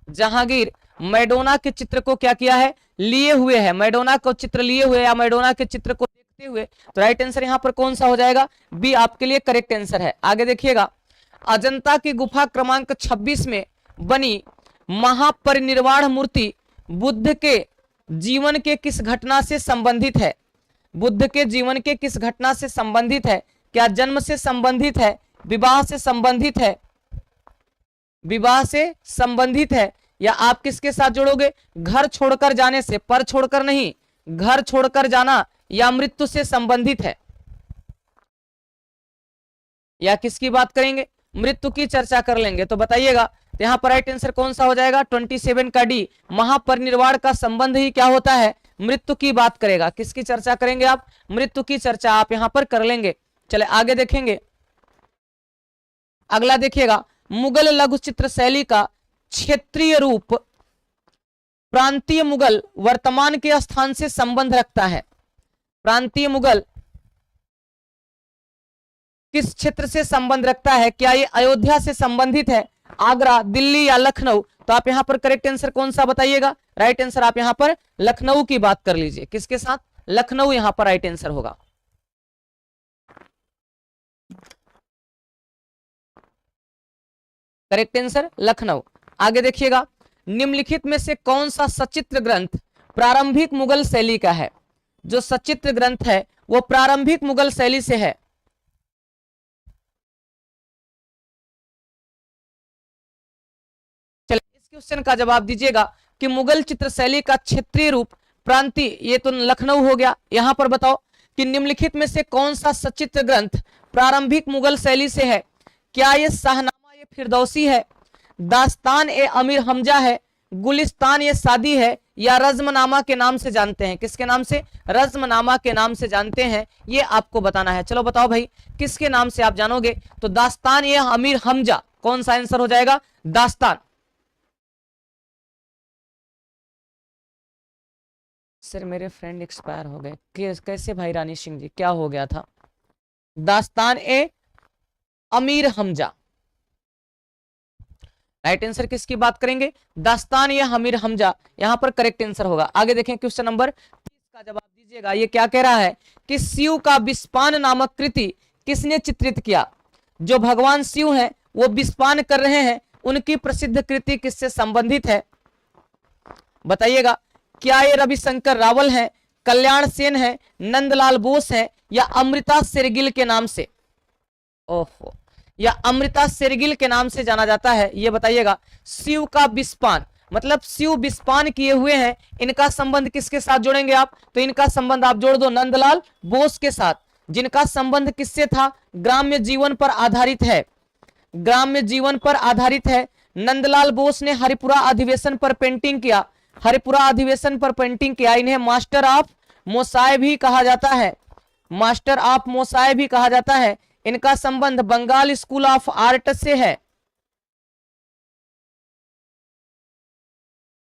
S1: जहांगीर मैडोना के चित्र को क्या किया है? लिए हुए है। मैडोना को चित्र लिए हुए या मैडोना के चित्र को देखते हुए। तो राइट आंसर यहां पर कौन सा हो जाएगा? बी आपके लिए करेक्ट आंसर है। आगे देखिएगा, अजंता की गुफा क्रमांक 26 में बनी महापरिनिर्वाण मूर्ति बुद्ध के जीवन के किस घटना से संबंधित है? बुद्ध के जीवन के किस घटना से संबंधित है? क्या जन्म से संबंधित है, विवाह से संबंधित है, विवाह से संबंधित है, या आप किसके साथ जोड़ोगे? घर छोड़कर जाने से, पर छोड़कर नहीं, घर छोड़कर जाना, या मृत्यु से संबंधित है, या किसकी बात करेंगे? मृत्यु की चर्चा कर लेंगे। तो बताइएगा, तो यहां पर राइट आंसर कौन सा हो जाएगा? 27 का डी, महापरिनिर्वाण का संबंध ही क्या होता है? मृत्यु की बात करेगा। किसकी चर्चा करेंगे आप? मृत्यु की चर्चा आप यहां पर कर लेंगे। चले आगे देखेंगे, अगला देखिएगा, मुगल लघु चित्र शैली का क्षेत्रीय रूप प्रांतीय मुगल वर्तमान के स्थान से संबंध रखता है। प्रांतीय मुगल किस क्षेत्र से संबंध रखता है? क्या ये अयोध्या से संबंधित है, आगरा, दिल्ली, या लखनऊ? तो आप यहां पर करेक्ट आंसर कौन सा बताइएगा? राइट आंसर आप यहां पर लखनऊ की बात कर लीजिए। किसके साथ? लखनऊ यहां पर राइट आंसर होगा। Correct answer Lucknow. आगे देखिएगा, निम्नलिखित में से कौन सा सचित्र ग्रंथ प्रारंभिक मुगल शैली का है? जो सचित्र ग्रंथ है वो प्रारंभिक मुगल शैली से है। चलिए इस क्वेश्चन का जवाब दीजिएगा कि मुगल चित्र शैली का क्षेत्रीय रूप प्रांतीय, ये तो लखनऊ हो गया। यहां पर बताओ कि निम्नलिखित में से कौन सा सचित्र ग्रंथ प्रारंभिक मुगल शैली से है? क्या ये शाहनामा ये फिरदौसी है, दास्तान ए अमीर हमजा है, गुलिस्तान ये शादी है, या रज्मनामा के नाम से जानते हैं? किसके नाम से? रज्मनामा के नाम से जानते हैं, ये आपको बताना है। चलो बताओ भाई, किसके नाम से आप जानोगे? तो दास्तान ये अमीर हमजा, कौन सा आंसर हो जाएगा? दास्तान। सर मेरे फ्रेंड एक्सपायर हो गए। कैसे भाई रानी सिंह जी, क्या हो गया था? दास्तान ए अमीर हमजा, राइट आंसर किसकी बात करेंगे? दास्तान या अमीर हमजा, यहां पर करेक्ट आंसर होगा। आगे देखें, क्वेश्चन नंबर 30 का जवाब दीजिएगा। ये क्या कह रहा है कि शिव का विस्पान नामक कृति किसने चित्रित किया? जो भगवान शिव हैं वो विस्पान कर रहे हैं, उनकी प्रसिद्ध कृति किससे संबंधित है? बताइएगा, क्या ये रविशंकर रावल है, कल्याण सेन है, नंदलाल बोस है, या अमृता शेरगिल के नाम से? ओहो, या अमृता शेरगिल के नाम से जाना जाता है। ये बताइएगा, शिव का विस्पान मतलब शिव विस्पान किए हुए हैं, इनका संबंध किसके साथ जोड़ेंगे आप? तो इनका संबंध आप जोड़ दो नंदलाल बोस के साथ, जिनका संबंध किससे था? ग्राम्य जीवन पर आधारित है, ग्राम्य जीवन पर आधारित है। नंदलाल बोस ने हरिपुरा अधिवेशन पर पेंटिंग किया, हरिपुरा अधिवेशन पर पेंटिंग किया। इन्हें मास्टर ऑफ मोसाय भी कहा जाता है, मास्टर ऑफ मोसाय भी कहा जाता है। इनका संबंध बंगाल स्कूल ऑफ आर्ट से है।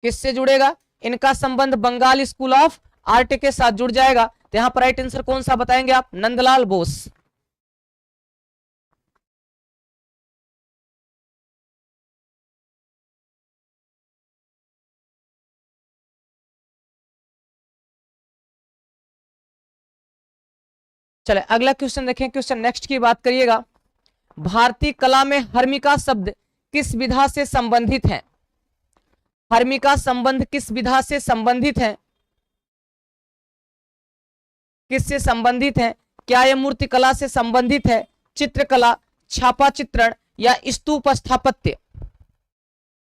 S1: किससे जुड़ेगा? इनका संबंध बंगाल स्कूल ऑफ आर्ट के साथ जुड़ जाएगा। तो यहां पर राइट आंसर कौन सा बताएंगे आप? नंदलाल बोस। चले अगला क्वेश्चन देखें। क्वेश्चन नेक्स्ट की बात करिएगा। भारतीय कला में हर्मिका शब्द किस विधा से संबंधित है? हर्मिका संबंध किस विधा से संबंधित है? किससे संबंधित है? क्या यह मूर्तिकला से संबंधित है, चित्रकला, छापा चित्रण या स्तूप स्थापत्य?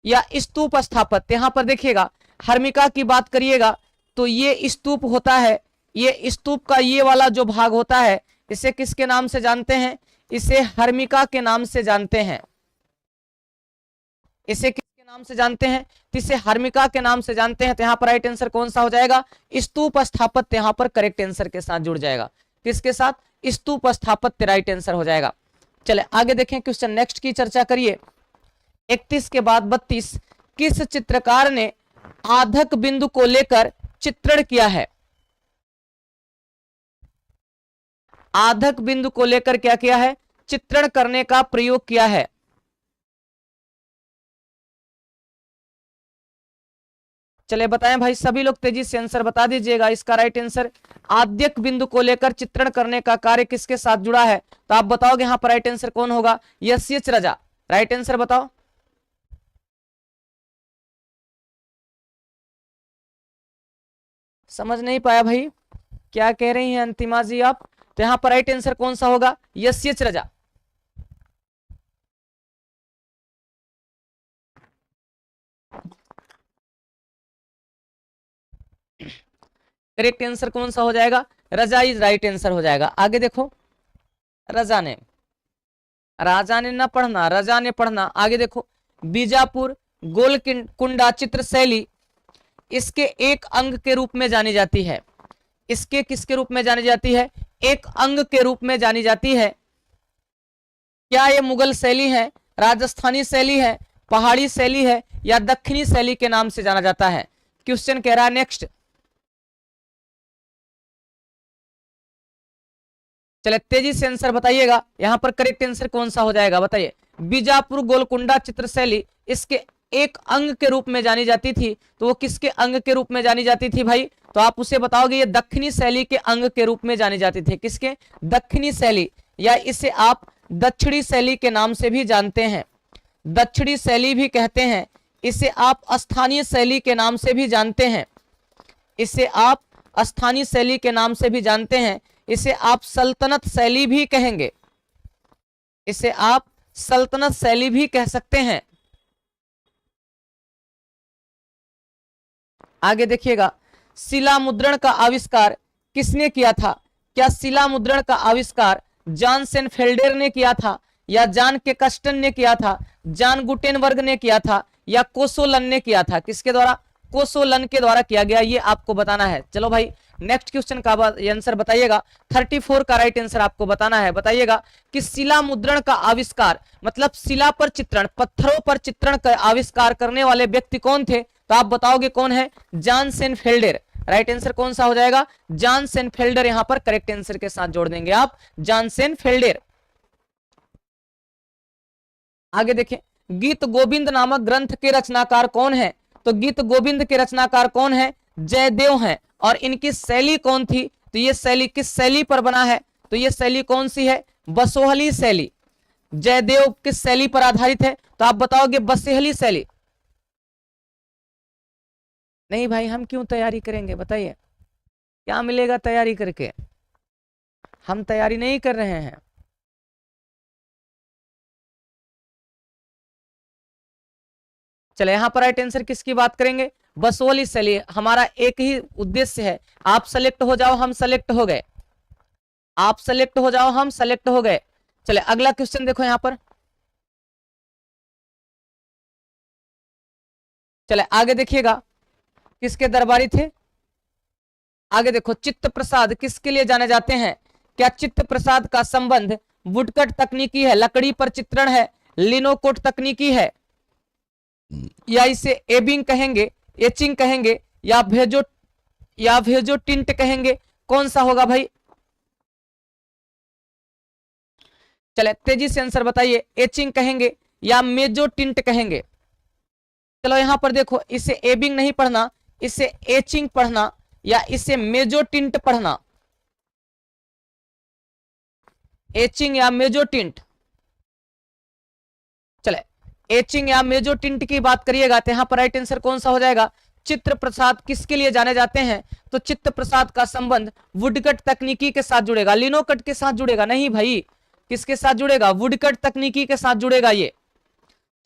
S1: या स्तूप स्थापत्य। यहां पर देखिएगा हर्मिका की बात करिएगा तो ये स्तूप होता है। ये स्तूप का ये वाला जो भाग होता है इसे किसके नाम से जानते हैं? इसे हर्मिका के नाम से जानते हैं। इसे किसके नाम से जानते हैं? तो इसे हर्मिका के नाम से जानते हैं। तो यहाँ पर राइट आंसर कौन सा हो जाएगा? स्तूप स्थापत्य यहाँ पर करेक्ट आंसर के साथ जुड़ जाएगा। किसके साथ? स्तूप स्थापत्य राइट आंसर हो जाएगा। चले आगे देखें। क्वेश्चन नेक्स्ट की चर्चा करिए। 31 के बाद 32 किस चित्रकार ने आधक बिंदु को लेकर चित्रण किया है? आधक बिंदु को लेकर क्या किया है? चित्रण करने का प्रयोग किया है। चले बताएं भाई, सभी लोग तेजी से आंसर बता दीजिएगा। इसका राइट आंसर आद्यक बिंदु को लेकर चित्रण करने का कार्य किसके साथ जुड़ा है? तो आप बताओगे यहां पर राइट आंसर कौन होगा? यस एच राजा। राइट आंसर बताओ। समझ नहीं पाया भाई, क्या कह रही हैं अंतिमा जी आप? तो यहां पर राइट आंसर कौन सा होगा? यस एच राजा। करेक्ट आंसर कौन सा हो जाएगा? रजा इज राइट आंसर हो जाएगा। आगे देखो। रजा ने, राजा ने ना पढ़ना, रजा ने पढ़ना। आगे देखो। बीजापुर गोलकुंडा चित्र शैली इसके एक अंग के रूप में जानी जाती है। इसके किसके रूप में जानी जाती है? एक अंग के रूप में जानी जाती है। क्या ये मुगल शैली है, राजस्थानी शैली है, पहाड़ी शैली है या दक्षिणी शैली के नाम से जाना जाता है? क्वेश्चन कह रहा है नेक्स्ट। चले तेजी से आंसर बताइएगा। यहां पर करेक्ट आंसर कौन सा हो जाएगा बताइए? बीजापुर गोलकुंडा चित्र शैली इसके एक अंग के रूप में जानी जाती थी। तो वो किसके अंग के रूप में जानी जाती थी भाई? तो आप उसे बताओगे ये दक्षिणी शैली के अंग के रूप में जानी जाती थी। किसके? दक्षिणी शैली, या इसे आप दक्षिणी शैली के नाम से भी जानते हैं। दक्षिणी शैली भी कहते हैं। इसे आप स्थानीय शैली के नाम से भी जानते हैं। इसे आप स्थानीय शैली के नाम से भी जानते हैं। इसे आप सल्तनत शैली भी कहेंगे। इसे आप सल्तनत शैली भी कह सकते हैं। आगे देखिएगा। शिला मुद्रण का आविष्कार किसने किया था? क्या शिला मुद्रण का आविष्कार जॉन सेनफेल्डेर ने किया था, या जॉन के कस्टन ने किया था, जॉन गुटेनबर्ग ने किया था, या कोसोलन ने किया था? किसके द्वारा? कोसोलन के द्वारा किया गया। ये आपको बताना है। चलो भाई नेक्स्ट क्वेश्चन का आंसर बताइएगा। 34 का राइट आंसर आपको बताना है। बताइएगा कि शिला मुद्रण का आविष्कार मतलब शिला पर चित्रण, पत्थरों पर चित्रण का आविष्कार करने वाले व्यक्ति कौन थे? तो आप बताओगे कौन है? जॉन सेनफेल्डेर। राइट आंसर कौन सा हो जाएगा? जॉन सेनफेल्डेर। यहां पर करेक्ट आंसर के साथ जोड़ देंगे आप, जॉन सेनफेल्डेर। आगे देखें। गीत गोविंद नामक ग्रंथ के रचनाकार कौन है? तो गीत गोविंद के रचनाकार कौन है? जयदेव हैं। और इनकी शैली कौन थी? तो ये शैली किस शैली पर बना है? तो ये शैली कौन सी है? बसोहली शैली। जयदेव किस शैली पर आधारित है? तो आप बताओगे बसोहली शैली। नहीं भाई, हम क्यों तैयारी करेंगे बताइए? क्या मिलेगा तैयारी करके? हम तैयारी नहीं कर रहे हैं। चले यहां पर राइट आंसर किसकी बात करेंगे? बसोहली शैली। हमारा एक ही उद्देश्य है, आप सेलेक्ट हो जाओ, हम सेलेक्ट हो गए। आप सेलेक्ट हो जाओ, हम सेलेक्ट हो गए। चले अगला क्वेश्चन देखो यहां पर। चले आगे देखिएगा। किसके दरबारी थे? आगे देखो। चित्त प्रसाद किसके लिए जाने जाते हैं? क्या चित्त प्रसाद का संबंध वुडकट तकनीकी है, लकड़ी पर चित्रण है, लिनोकोट तकनीकी है, या इसे एबिंग कहेंगे, एचिंग कहेंगे, या भेजो टिंट कहेंगे? कौन सा होगा भाई? चले तेजी से आंसर बताइए। एचिंग कहेंगे या मेजो टिंट कहेंगे? चलो यहां पर देखो। इसे एबिंग नहीं पढ़ना, इसे एचिंग पढ़ना, या इसे मेजो टिंट पढ़ना। एचिंग या मेजोटिंट, चले एचिंग या मेजोटिंट की बात करिएगा तो यहां पर राइट आंसर कौन सा हो जाएगा, चित्र प्रसाद किसके लिए जाने जाते हैं, तो चित्र प्रसाद का संबंध वुडकट तकनीकी के साथ जुड़ेगा, लिनोकट के साथ जुड़ेगा नहीं भाई, किसके साथ जुड़ेगा, वुडकट तकनीकी के साथ जुड़ेगा ये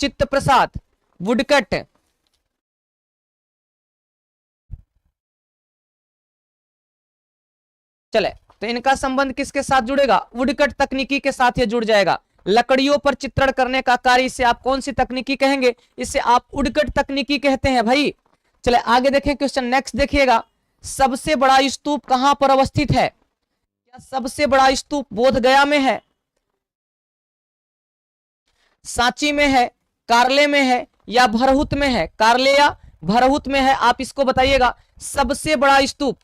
S1: चित्र प्रसाद वुडकट। चले तो इनका संबंध किसके साथ जुड़ेगा, वुडकट तकनीकी के साथ ये जुड़ जाएगा। लकड़ियों पर चित्रण करने का कार्य, इसे आप कौन सी तकनीकी कहेंगे, इसे आप वुडकट तकनीकी कहते हैं भाई। चले आगे देखें क्वेश्चन नेक्स्ट देखिएगा, सबसे बड़ा स्तूप कहां पर अवस्थित है, क्या सबसे बड़ा स्तूप बोधगया में है, सांची में है, कारले में है या भरहुत में है, कारले या भरहुत में है, आप इसको बताइएगा। सबसे बड़ा स्तूप,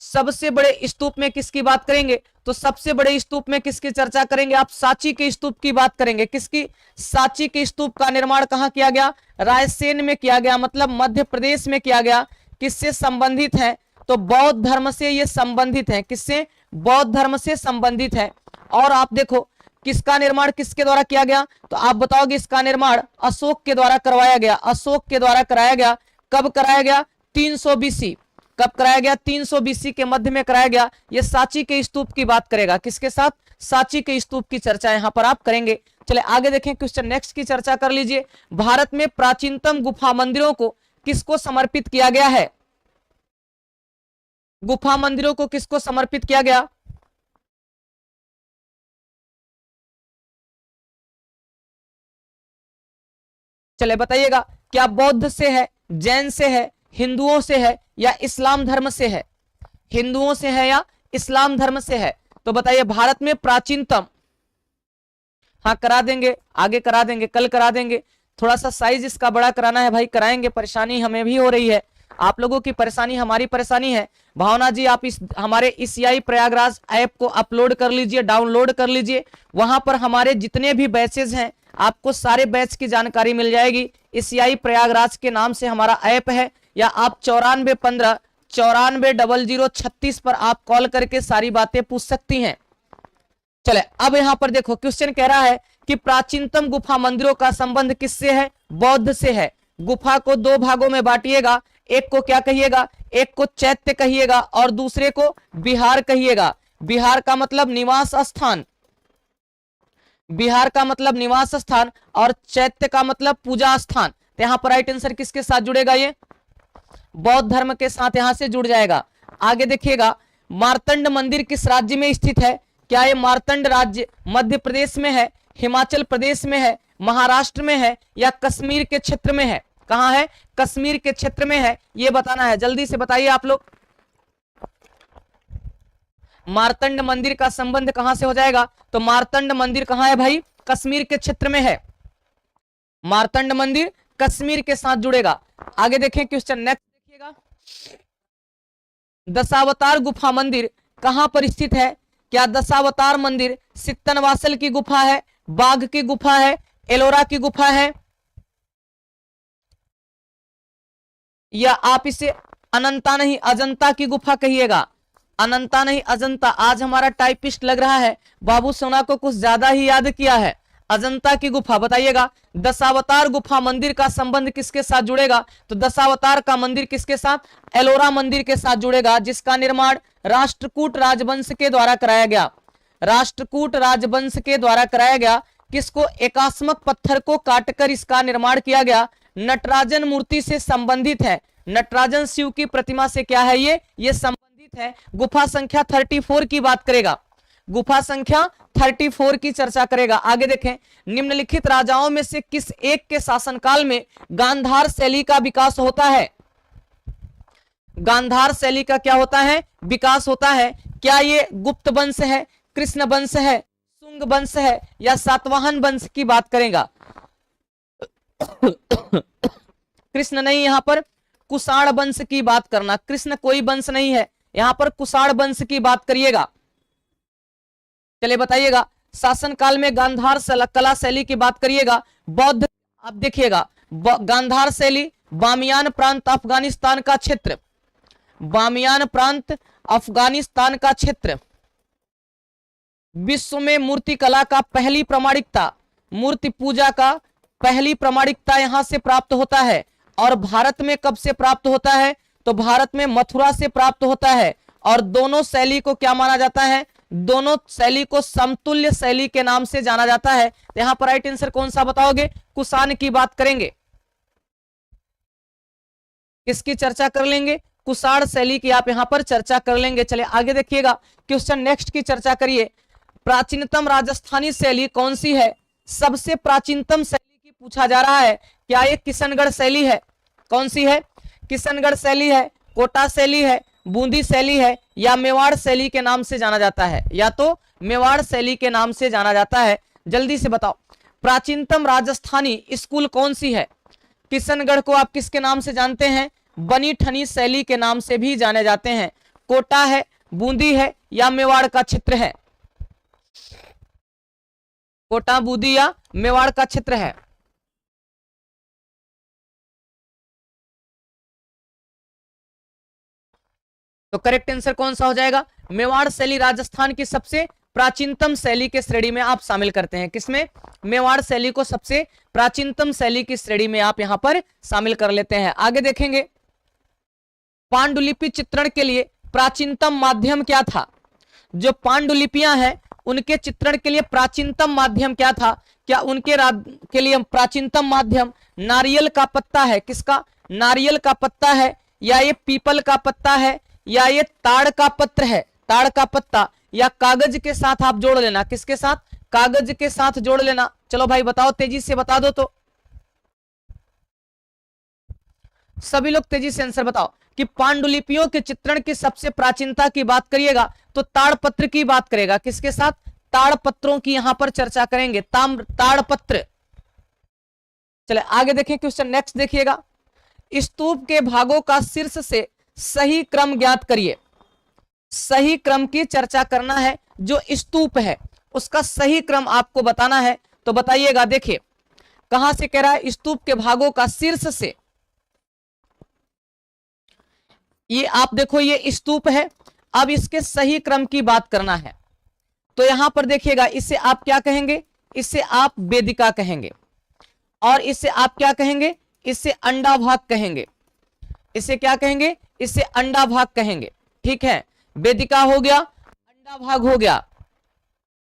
S1: सबसे बड़े स्तूप में किसकी बात करेंगे, तो सबसे बड़े स्तूप में किसकी चर्चा करेंगे आप, सांची के स्तूप की बात करेंगे। किसकी, सांची के स्तूप का निर्माण कहां किया गया, रायसेन में किया गया, मतलब मध्य प्रदेश में किया गया। किससे संबंधित है, तो बौद्ध धर्म से ये संबंधित है, किससे, बौद्ध धर्म से संबंधित है। और आप देखो किसका निर्माण किसके द्वारा किया गया, तो आप बताओगे इसका निर्माण अशोक के द्वारा करवाया गया, अशोक के द्वारा कराया गया। कब कराया गया, 300 बीसी, कब कराया गया, 300 बीसी के मध्य में कराया गया। ये सांची के स्तूप की बात करेगा, किसके साथ, सांची के स्तूप की चर्चा यहां पर आप करेंगे। चले आगे देखें क्वेश्चन नेक्स्ट की चर्चा कर लीजिए, भारत में प्राचीनतम गुफा मंदिरों को किसको समर्पित किया गया है, गुफा मंदिरों को किसको समर्पित किया गया, चले बताइएगा, क्या बौद्ध से है, जैन से है, हिंदुओं से है या इस्लाम धर्म से है, हिंदुओं से है या इस्लाम धर्म से है। तो बताइए भारत में प्राचीनतम, हाँ करा देंगे, आगे करा देंगे, कल करा देंगे, थोड़ा सा साइज इसका बड़ा कराना है भाई, कराएंगे, परेशानी हमें भी हो रही है, आप लोगों की परेशानी हमारी परेशानी है। भावना जी आप इस हमारे ECI प्रयागराज ऐप को अपलोड कर लीजिए, डाउनलोड कर लीजिए, वहां पर हमारे जितने भी बैचेज हैं आपको सारे बैच की जानकारी मिल जाएगी। ECI प्रयागराज के नाम से हमारा ऐप है, या आप 9415 940036 पर आप कॉल करके सारी बातें पूछ सकती हैं। चले अब यहां पर देखो क्वेश्चन कह रहा है कि प्राचीनतम गुफा मंदिरों का संबंध किससे है, बौद्ध से है। गुफा को दो भागों में बांटिएगा, एक को क्या कहिएगा, एक को चैत्य कहिएगा और दूसरे को विहार कहिएगा। विहार का मतलब निवास स्थान, विहार का मतलब निवास स्थान और चैत्य का मतलब पूजा स्थान। तो यहां पर राइट आंसर किसके साथ जुड़ेगा, ये बौद्ध धर्म के साथ यहां से जुड़ जाएगा। आगे देखिएगा, मार्तंड मंदिर किस राज्य में स्थित है, क्या ये मार्तंड राज्य मध्य प्रदेश में है, हिमाचल प्रदेश में है, महाराष्ट्र में है या कश्मीर के क्षेत्र में है, कहां है, कश्मीर के क्षेत्र में है, ये बताना है, जल्दी से बताइए आप लोग। मार्तंड मंदिर का संबंध कहां से हो जाएगा, तो मार्तंड मंदिर कहां है भाई, कश्मीर के क्षेत्र में है, मार्तंड मंदिर कश्मीर के साथ जुड़ेगा। आगे देखें क्वेश्चन नेक्स्ट देखिएगा, दशावतार गुफा मंदिर कहां पर स्थित है, क्या दशावतार मंदिर सित्तनवासल की गुफा है, बाघ की गुफा है, एलोरा की गुफा है, या आप इसे अनंता नहीं अजंता की गुफा कहिएगा, अनंता नहीं अजंता। आज हमारा टाइपिस्ट लग रहा है बाबू सोना को कुछ ज्यादा ही याद किया है, अजंता की गुफा बताइएगा। दशावतार गुफा मंदिर का संबंध किसके साथ जुड़ेगा, तो दशावतार का मंदिर किसके साथ, एलोरा मंदिर के साथ जुड़ेगा, जिसका निर्माण राष्ट्रकूट राजवंश के द्वारा कराया गया, राष्ट्रकूट राजवंश के द्वारा कराया गया। किसको, एकास्मक पत्थर को काटकर इसका निर्माण किया गया। नटराजन मूर्ति से संबंधित है, नटराजन शिव की प्रतिमा से क्या है, ये संबंधित है। गुफा संख्या 34 की बात करेगा, गुफा संख्या 34 की चर्चा करेगा। आगे देखें, निम्नलिखित राजाओं में से किस एक के शासनकाल में गांधार शैली का विकास होता है, गांधार शैली का क्या होता है, विकास होता है। क्या ये गुप्त वंश है, कृष्ण वंश है, शुंग वंश है या सातवाहन वंश की बात करेगा। कृष्ण नहीं, यहां पर कुषाण वंश की बात करना, कृष्ण कोई वंश नहीं है, यहां पर कुषाण वंश की बात करिएगा। चलिए बताइएगा, शासनकाल में गांधार कला शैली की बात करिएगा। बौद्ध, आप देखिएगा गांधार शैली बामियान प्रांत अफगानिस्तान का क्षेत्र, बामियान प्रांत अफगानिस्तान का क्षेत्र, विश्व में मूर्ति कला का पहली प्रमाणिकता, मूर्ति पूजा का पहली प्रमाणिकता यहां से प्राप्त होता है। और भारत में कब से प्राप्त होता है? तो भारत में मथुरा से प्राप्त होता है। और दोनों शैली को क्या माना जाता है? दोनों शैली को समतुल्य शैली के नाम से जाना जाता है। तो यहां पर राइट आंसर कौन सा बताओगे? कुषाण की बात करेंगे। किसकी चर्चा कर लेंगे? कुषाण शैली की आप यहां पर चर्चा कर लेंगे। चलिए आगे देखिएगा, क्वेश्चन नेक्स्ट की चर्चा करिए। प्राचीनतम राजस्थानी शैली कौन सी है? सबसे प्राचीनतम शैली की पूछा जा रहा है। क्या ये किशनगढ़ शैली है? कौन सी है? किशनगढ़ शैली है, कोटा शैली है, बूंदी शैली है, या मेवाड़ शैली के नाम से जाना जाता है? या तो मेवाड़ शैली के नाम से जाना जाता है। जल्दी से बताओ, प्राचीनतम राजस्थानी स्कूल कौन सी है? किशनगढ़ को आप किसके नाम से जानते हैं? बनी ठनी शैली के नाम से भी जाने जाते हैं। कोटा है, बूंदी है, या मेवाड़ का क्षेत्र है? कोटा, बूंदी या मेवाड़ का क्षेत्र है? तो करेक्ट आंसर कौन सा हो जाएगा? मेवाड़ शैली राजस्थान की सबसे प्राचीनतम शैली के श्रेणी में आप शामिल करते हैं। किसमें? मेवाड़ शैली को सबसे प्राचीनतम शैली की श्रेणी में आप यहां पर शामिल कर लेते हैं। आगे देखेंगे, पांडुलिपि चित्रण के लिए प्राचीनतम माध्यम क्या था? जो पांडुलिपियां हैं उनके चित्रण के लिए प्राचीनतम माध्यम क्या था? क्या उनके के लिए प्राचीनतम माध्यम नारियल का पत्ता है? किसका? नारियल का पत्ता है, या ये पीपल का पत्ता है, या ये ताड़ का पत्र है? ताड़ का पत्ता, या कागज के साथ आप जोड़ लेना। किसके साथ? कागज के साथ जोड़ लेना। चलो भाई बताओ, तेजी से बता दो। तो सभी लोग तेजी से आंसर बताओ कि पांडुलिपियों के चित्रण की सबसे प्राचीनता की बात करिएगा तो ताड़पत्र की बात करेगा। किसके साथ? ताड़पत्रों की यहां पर चर्चा करेंगे, ताड़पत्र। चले आगे देखें, क्वेश्चन नेक्स्ट देखिएगा। स्तूप के भागों का शीर्ष से सही क्रम ज्ञात करिए। सही क्रम की चर्चा करना है। जो स्तूप है उसका सही क्रम आपको बताना है। तो बताइएगा, देखिए कहां से कह रहा है? स्तूप के भागों का शीर्ष से। ये आप देखो, ये स्तूप है। अब इसके सही क्रम की बात करना है। तो यहां पर देखिएगा, इसे आप क्या कहेंगे? इसे आप वेदिका कहेंगे। और इसे आप क्या कहेंगे? इसे अंडा भाग कहेंगे। इसे क्या कहेंगे? इसे अंडा भाग कहेंगे। ठीक है, वेदिका हो गया, अंडा भाग हो गया।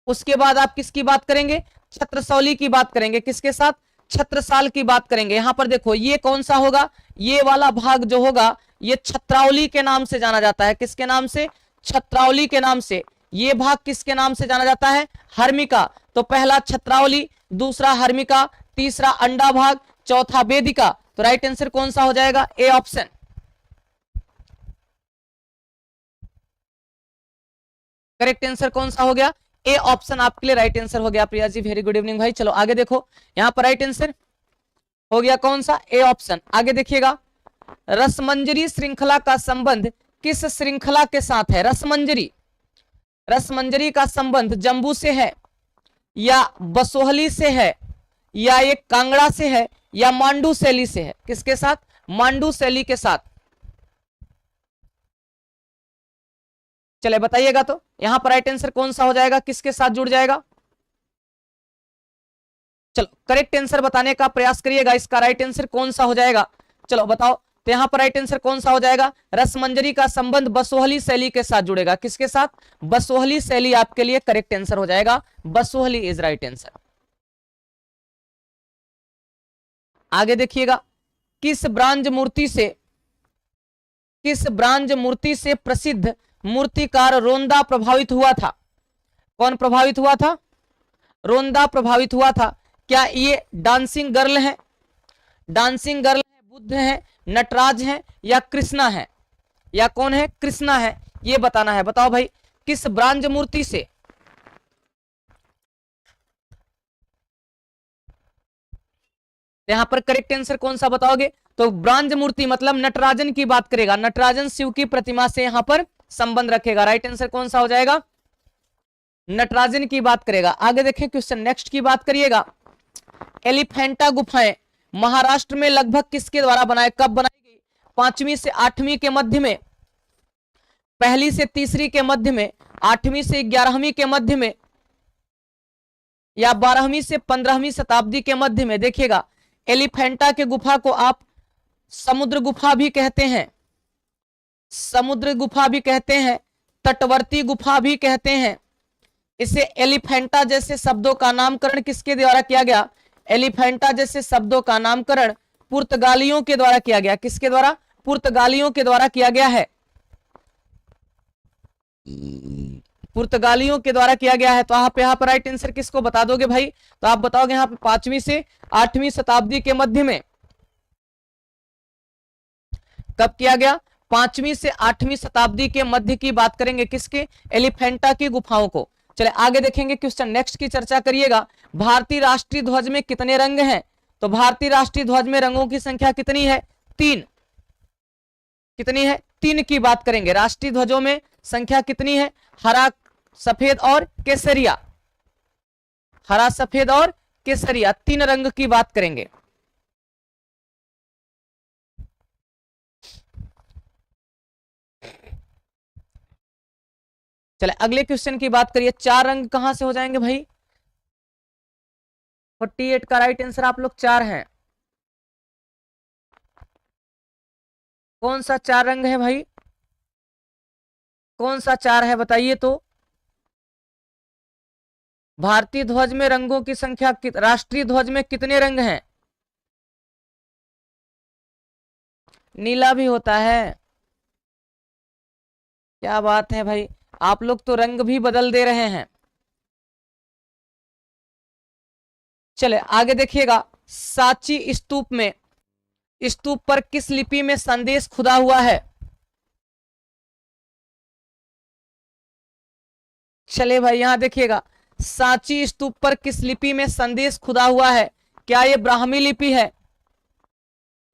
S1: उसके बाद आप किसकी बात करेंगे? छत्रसौली की बात करेंगे। किसके साथ? छत्रसाल की बात करेंगे। यहां पर देखो, ये कौन सा होगा? ये वाला भाग जो होगा ये छत्रावली के नाम से जाना जाता है। किसके नाम से? छत्रावली के नाम से। ये भाग किसके नाम से जाना जाता है? हर्मिका। तो पहला छत्रावली, दूसरा हर्मिका, तीसरा अंडा भाग, चौथा वेदिका। तो राइट आंसर कौन सा हो जाएगा? A option. करेक्ट आंसर कौन सा हो गया? ए ऑप्शन आपके लिए राइट आंसर हो गया। Priya ji very good evening भाई। चलो आगे देखो, यहां पर राइट आंसर हो गया कौन सा? A option. आगे देखिएगा, रसमंजरी श्रृंखला का संबंध किस श्रृंखला के साथ है? रसमंजरी, रसमंजरी का संबंध जम्बू से है, या बसोहली से है, या ये कांगड़ा से है, या मांडू शैली से है? किसके साथ? मांडू शैली के साथ। चले बताइएगा। तो यहां पर राइट आंसर कौन सा हो जाएगा? किसके साथ जुड़ जाएगा? चलो करेक्ट आंसर बताने का प्रयास करिएगा। इसका राइट आंसर कौन सा हो जाएगा? चलो बताओ। तो यहां पर राइट आंसर कौन सा हो जाएगा? रसमंजरी का संबंध बसोहली शैली के साथ जुड़ेगा। किसके साथ? बसोहली शैली आपके लिए करेक्ट आंसर हो जाएगा। Basohli is right answer. आगे देखिएगा, किस ब्रांज मूर्ति से प्रसिद्ध मूर्तिकार रोंदा प्रभावित हुआ था? कौन प्रभावित हुआ था? रोंदा प्रभावित हुआ था। क्या ये डांसिंग गर्ल है? डांसिंग गर्ल है, बुद्ध है, नटराज है, या कृष्णा है? या कौन है? कृष्णा है। ये बताना है। बताओ भाई, किस ब्रांज मूर्ति से? यहां पर करेक्ट आंसर कौन सा बताओगे? तो ब्रांज मूर्ति मतलब नटराजन की बात करेगा। नटराजन शिव की प्रतिमा से यहां पर संबंध रखेगा। राइट आंसर कौन सा हो जाएगा? नटराजन की बात करेगा। आगे देखें, क्वेश्चन नेक्स्ट की बात करिएगा। एलिफेंटा गुफाएं महाराष्ट्र में लगभग किसके द्वारा बनाए, कब बनाई गई? 5वीं से 8वीं के मध्य में, 1ली से 3री के मध्य में, 8वीं से 11वीं के मध्य में, या 12वीं से 15वीं शताब्दी के मध्य में, देखिएगा एलिफेंटा के गुफा को आप समुद्र गुफा भी कहते हैं, समुद्र गुफा भी कहते हैं, तटवर्ती गुफा भी कहते हैं। इसे एलिफेंटा जैसे शब्दों का नामकरण किसके द्वारा किया गया? एलिफेंटा जैसे शब्दों का नामकरण पुर्तगालियों के द्वारा किया गया। किसके द्वारा? पुर्तगालियों के द्वारा किया गया है, पुर्तगालियों के द्वारा किया गया है। तो आप यहाँ पर राइट आंसर किसको बता दोगे भाई? तो आप बताओगे यहाँ पे 5वीं से 8वीं शताब्दी के मध्य में। कब किया गया? 5वीं से 8वीं शताब्दी के मध्य की बात करेंगे, किसके? एलिफेंटा की गुफाओं को। चले आगे देखेंगे क्वेश्चन नेक्स्ट की चर्चा करिएगा। भारतीय राष्ट्रीय ध्वज में कितने रंग हैं? तो भारतीय राष्ट्रीय ध्वज में रंगों की संख्या कितनी है? 3। कितनी है? 3 की बात करेंगे। राष्ट्रीय ध्वजों में संख्या कितनी है? हरा, सफेद और केसरिया। हरा, सफेद और केसरिया, 3 रंग की बात करेंगे। चले अगले क्वेश्चन की बात करिए। 4 रंग कहां से हो जाएंगे भाई? 48 का राइट आंसर आप लोग 4 हैं। कौन सा 4 रंग है भाई? कौन सा 4 है बताइए तो। भारतीय ध्वज में रंगों की संख्या, राष्ट्रीय ध्वज में कितने रंग हैं? नीला भी होता है? क्या बात है भाई, आप लोग तो रंग भी बदल दे रहे हैं। चले आगे देखिएगा। सांची स्तूप में, स्तूप पर किस लिपि में संदेश खुदा हुआ है? चले भाई यहां देखिएगा, सांची स्तूप पर किस लिपि में संदेश खुदा हुआ है? क्या ये ब्राह्मी लिपि है,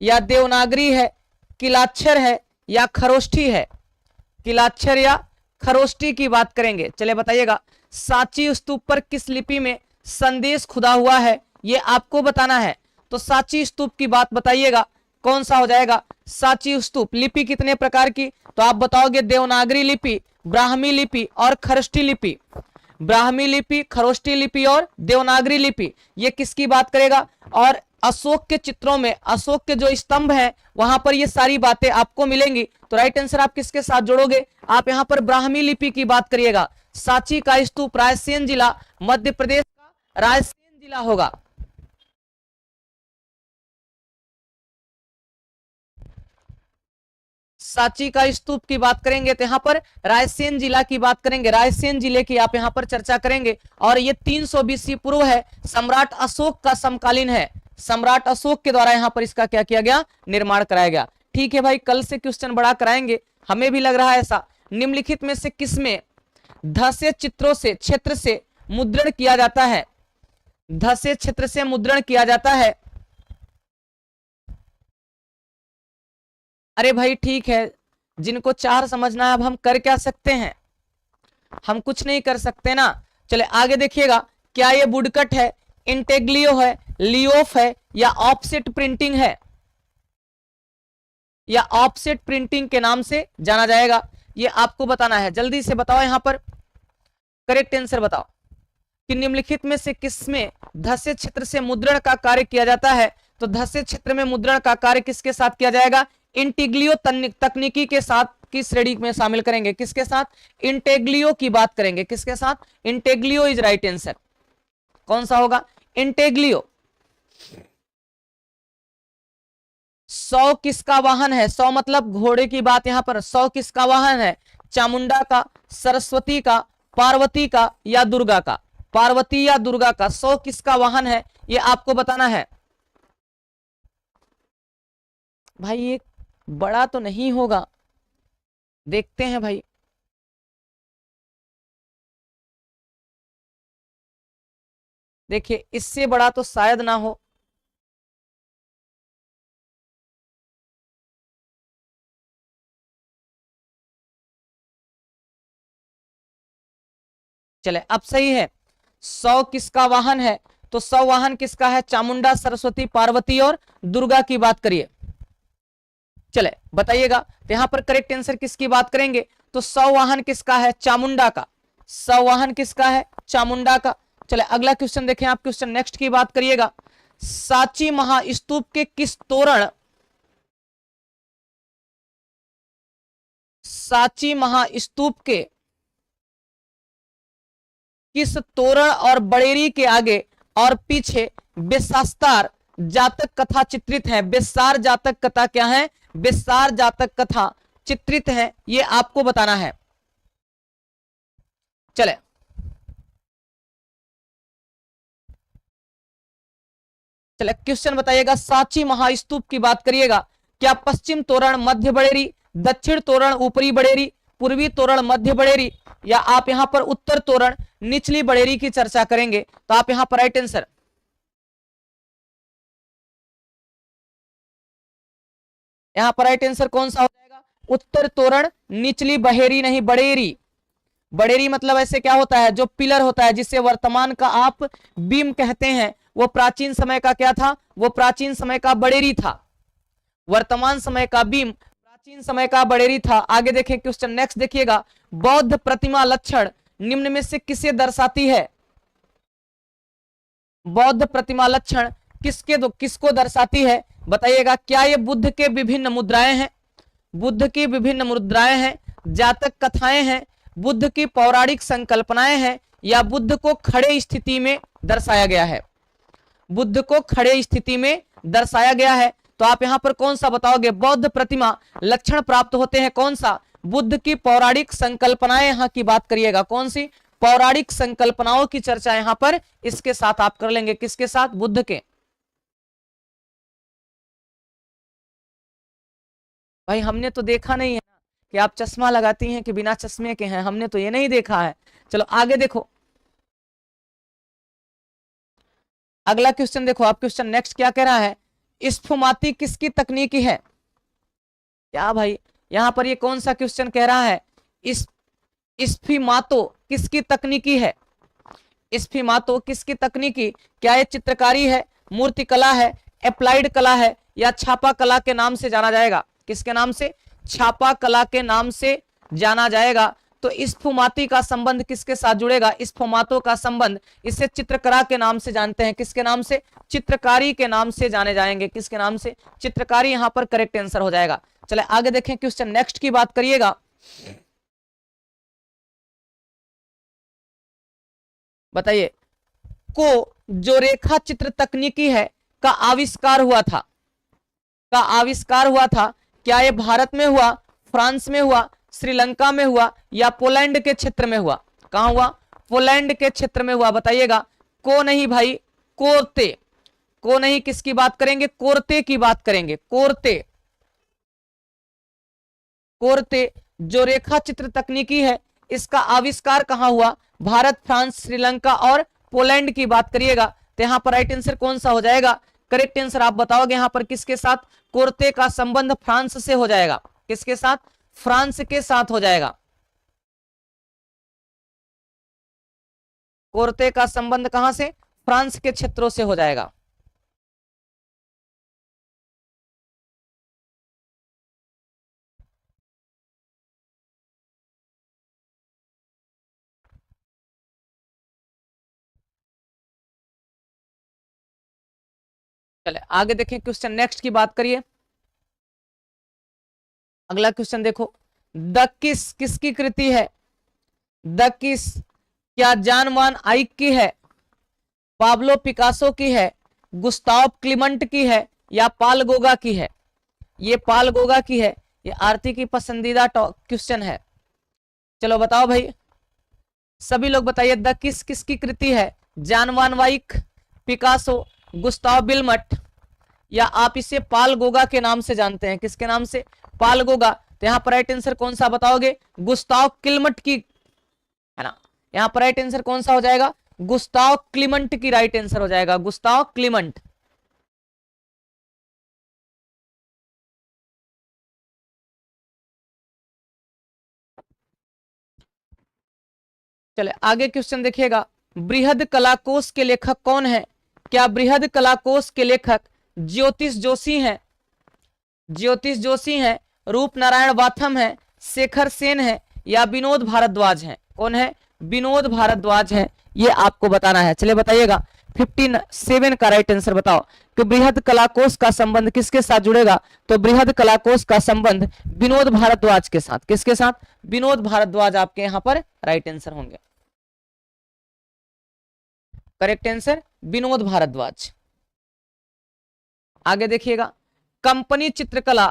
S1: या देवनागरी है, किलाक्षर है, या खरोष्ठी है? किलाक्षर या खरोष्ठी की बात करेंगे। चले बताइएगा, सांची स्तूप पर किस लिपि में संदेश खुदा हुआ है, ये आपको बताना है। तो सांची स्तूप की बात बताइएगा, कौन सा हो जाएगा? सांची स्तूप। लिपि कितने प्रकार की? तो आप बताओगे देवनागरी लिपि, ब्राह्मी लिपि और खरोष्ठी लिपि। ब्राह्मी लिपि, खरोष्ठी लिपि और देवनागरी लिपि, ये किसकी बात करेगा? और अशोक के चित्रों में, अशोक के जो स्तंभ हैं वहां पर ये सारी बातें आपको मिलेंगी। तो राइट आंसर आप किसके साथ जोड़ोगे? आप यहां पर ब्राह्मी लिपि की बात करिएगा। सांची का स्तूप रायसेन जिला, मध्य प्रदेश का रायसेन जिला होगा। सांची का स्तूप की बात करेंगे तो यहाँ पर रायसेन जिला की बात करेंगे, रायसेन जिले की आप यहाँ पर चर्चा करेंगे। और ये 300 BC पूर्व है, सम्राट अशोक का समकालीन है। सम्राट अशोक के द्वारा यहाँ पर इसका क्या किया गया? निर्माण कराया गया। ठीक है भाई, कल से क्वेश्चन बड़ा कराएंगे, हमें भी लग रहा है ऐसा। निम्नलिखित में से किसमें धसे चित्रों से, क्षेत्र से मुद्रण किया जाता है? धसे क्षेत्र से मुद्रण किया जाता है। अरे भाई ठीक है, जिनको 4 समझना है, अब हम कर क्या सकते हैं? हम कुछ नहीं कर सकते ना। चले आगे देखिएगा, क्या ये वुडकट है, इंटेग्लियो है, लियोफ है, या ऑफसेट प्रिंटिंग है? या ऑफसेट प्रिंटिंग के नाम से जाना जाएगा, ये आपको बताना है। जल्दी से बताओ, यहां पर करेक्ट आंसर बताओ कि निम्नलिखित में से किसमें धसे क्षेत्र से मुद्रण का कार्य किया जाता है? तो धसे क्षेत्र में मुद्रण का कार्य किसके साथ किया जाएगा? इंटीग्लियो तकनीकी के साथ की श्रेणी में शामिल करेंगे। किसके साथ? इंटेग्लियो की बात करेंगे। किसके साथ? Intaglio is right answer. कौन सा होगा? इंटेग्लियो। 100 किसका वाहन है? 100 मतलब घोड़े की बात यहां पर। 100 किसका वाहन है? चामुंडा का, सरस्वती का, पार्वती का, या दुर्गा का? पार्वती या दुर्गा का 100 किसका वाहन है, ये आपको बताना है। भाई ये बड़ा तो नहीं होगा, देखते हैं भाई। देखिए इससे बड़ा तो शायद ना हो। चले अब सही है। 100 किसका वाहन है? तो 100 वाहन किसका है? चामुंडा, सरस्वती, पार्वती और दुर्गा की बात करिए। चले बताइएगा, तो यहां पर करेक्ट आंसर किसकी बात करेंगे? तो 100 वाहन किसका है? चामुंडा का। 100 वाहन किसका है? चामुंडा का। चले अगला क्वेश्चन देखें आप। क्वेश्चन नेक्स्ट की बात करिएगा। सांची महास्तूप के किस तोरण, सांची महास्तूप के किस तोरण और बड़ेरी के आगे और पीछे बेसास्तार जातक कथा चित्रित है? बेसार जातक कथा क्या है? बेसार जातक कथा चित्रित है, ये आपको बताना है। चले चले क्वेश्चन बताइएगा। सांची महास्तूप की बात करिएगा। क्या पश्चिम तोरण मध्य बड़ेरी, दक्षिण तोरण ऊपरी बड़ेरी, पूर्वी तोरण मध्य बड़ेरी, या आप यहां पर उत्तर तोरण निचली बड़ेरी की चर्चा करेंगे? तो आप यहां पर राइट आंसर, यहां पर राइट आंसर कौन सा हो जाएगा? उत्तर तोरण निचली बहेरी नहीं बड़ेरी। बड़ेरी मतलब ऐसे क्या होता है, जो पिलर होता है जिसे वर्तमान का आप बीम कहते हैं, वो प्राचीन समय का क्या था? वो प्राचीन समय का बड़ेरी था। वर्तमान समय का बीम प्राचीन समय का बड़ेरी था। आगे देखें क्वेश्चन नेक्स्ट देखिएगा। बौद्ध प्रतिमा लक्षण निम्न में से किसे दर्शाती है? बौद्ध प्रतिमा लक्षण किसको दर्शाती है बताइएगा। क्या ये बुद्ध के विभिन्न मुद्राएं हैं? बुद्ध की विभिन्न मुद्राएं हैं, जातक कथाएं हैं, बुद्ध की पौराणिक संकल्पनाएं हैं, या बुद्ध को खड़े स्थिति में दर्शाया गया है? बुद्ध को खड़े स्थिति में दर्शाया गया है। तो आप यहां पर कौन सा बताओगे? बौद्ध प्रतिमा लक्षण प्राप्त होते हैं कौन सा? बुद्ध की पौराणिक संकल्पनाएं यहां की बात करिएगा। कौन सी? पौराणिक संकल्पनाओं की चर्चा यहां पर इसके साथ आप कर लेंगे। किसके साथ? बुद्ध के। भाई हमने तो देखा नहीं है कि आप चश्मा लगाती हैं कि बिना चश्मे के हैं, हमने तो ये नहीं देखा है। चलो आगे देखो, अगला क्वेश्चन देखो आप। क्वेश्चन नेक्स्ट क्या कह रहा है? स्फुमाती किसकी तकनीकी है? क्या भाई यहां पर ये कौन सा क्वेश्चन कह रहा है? स्फीमातो किसकी तकनीकी है? स्फीमातो किसकी तकनीकी? क्या ये चित्रकारी है, मूर्तिकला है, अप्लाइड कला है, या छापा कला के नाम से जाना जाएगा? किसके नाम से? छापा कला के नाम से जाना जाएगा। तो स्फुमाती का संबंध किसके साथ जुड़ेगा? स्फुमातो का संबंध इसे चित्रकला के नाम से जानते हैं। किसके नाम से? चित्रकारी के नाम से जाने जाएंगे। किसके नाम से? चित्रकारी यहां पर करेक्ट आंसर हो जाएगा। चले आगे देखें, क्वेश्चन नेक्स्ट की बात करिएगा। बताइए, को जो रेखा चित्र तकनीकी है का आविष्कार हुआ था, क्या ये भारत में हुआ, फ्रांस में हुआ, श्रीलंका में हुआ, या पोलैंड के क्षेत्र में हुआ? कहां हुआ? पोलैंड के क्षेत्र में हुआ। बताइएगा। को नहीं भाई, कोरते। को नहीं, किसकी बात करेंगे? कोरते की बात करेंगे। कोरते जो रेखा चित्र तकनीकी है, इसका आविष्कार कहां हुआ? भारत, फ्रांस, श्रीलंका और पोलैंड की बात करिएगा। तो यहां पर राइट आंसर कौन सा हो जाएगा? करेक्ट आंसर आप बताओगे यहां पर किसके साथ? कोरते का संबंध फ्रांस से हो जाएगा। किसके साथ? फ्रांस के साथ हो जाएगा। कोरते का संबंध कहां से? फ्रांस के क्षेत्रों से हो जाएगा। चले आगे देखें, क्वेश्चन नेक्स्ट की बात करिए। अगला क्वेश्चन देखो। द किस किसकी कृति है? द किस क्या जॉन वान आइक की है, पाब्लो पिकासो की है, गुस्ताव क्लीमेंट की है, या पाल गोगा की है? ये पाल गोगा की है। ये आरती की पसंदीदा क्वेश्चन है। चलो बताओ भाई, सभी लोग बताइए। द किस किसकी कृति है? जॉन वान आइक, पिकासो, गुस्ताव बिलमट, या आप इसे पाल गोगा के नाम से जानते हैं? किसके नाम से? पाल गोगा। तो यहां पर राइट आंसर कौन सा बताओगे? गुस्ताव क्लीमेंट की, है ना? यहां पर राइट आंसर कौन सा हो जाएगा? गुस्ताव क्लीमेंट की राइट आंसर हो जाएगा। Gustav Clement. चले आगे क्वेश्चन देखिएगा। बृहद कलाकोश के लेखक कौन है? क्या बृहद कलाकोश के लेखक ज्योतिष जोशी हैं? ज्योतिष जोशी हैं, रूप नारायण वाथम है, शेखर सेन है, या विनोद भारद्वाज हैं? कौन है? विनोद भारद्वाज हैं। ये आपको बताना है। चलिए बताइएगा 57 का राइट आंसर बताओ कि बृहद कलाकोश का संबंध किसके साथ जुड़ेगा? तो बृहद कलाकोश का संबंध विनोद भारद्वाज के साथ। किसके साथ? विनोद भारद्वाज आपके यहां पर राइट आंसर होंगे। Correct answer Vinod Bhardwaj. आगे देखिएगा, कंपनी चित्रकला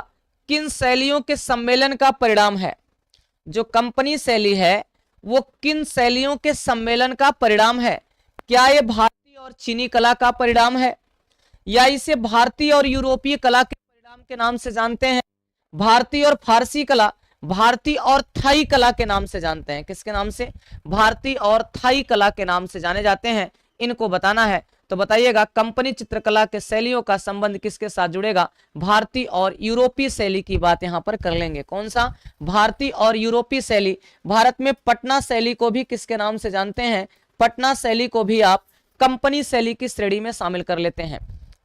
S1: किन शैलियों के सम्मेलन का परिणाम है? जो कंपनी शैली है वो किन शैलियों के सम्मेलन का परिणाम है? क्या ये भारतीय और चीनी कला का परिणाम है, या इसे भारतीय और यूरोपीय कला के परिणाम के नाम से जानते हैं? भारतीय और फारसी कला, भारतीय और थाई कला के नाम से जानते हैं। किसके नाम से? भारतीय और थाई कला के नाम से जाने जाते हैं। इनको बताना है। तो बताइएगा कंपनी चित्रकला के शैलियों का संबंध किसके साथ जुड़ेगा? भारतीय और यूरोपीय शैली की बात यहां पर कर लेंगे। कौन सा? भारतीय और यूरोपीय शैली। भारत में पटना शैली को भी किसके नाम से जानते हैं? पटना शैली को भी आप कंपनी शैली की श्रेणी में शामिल कर लेते हैं।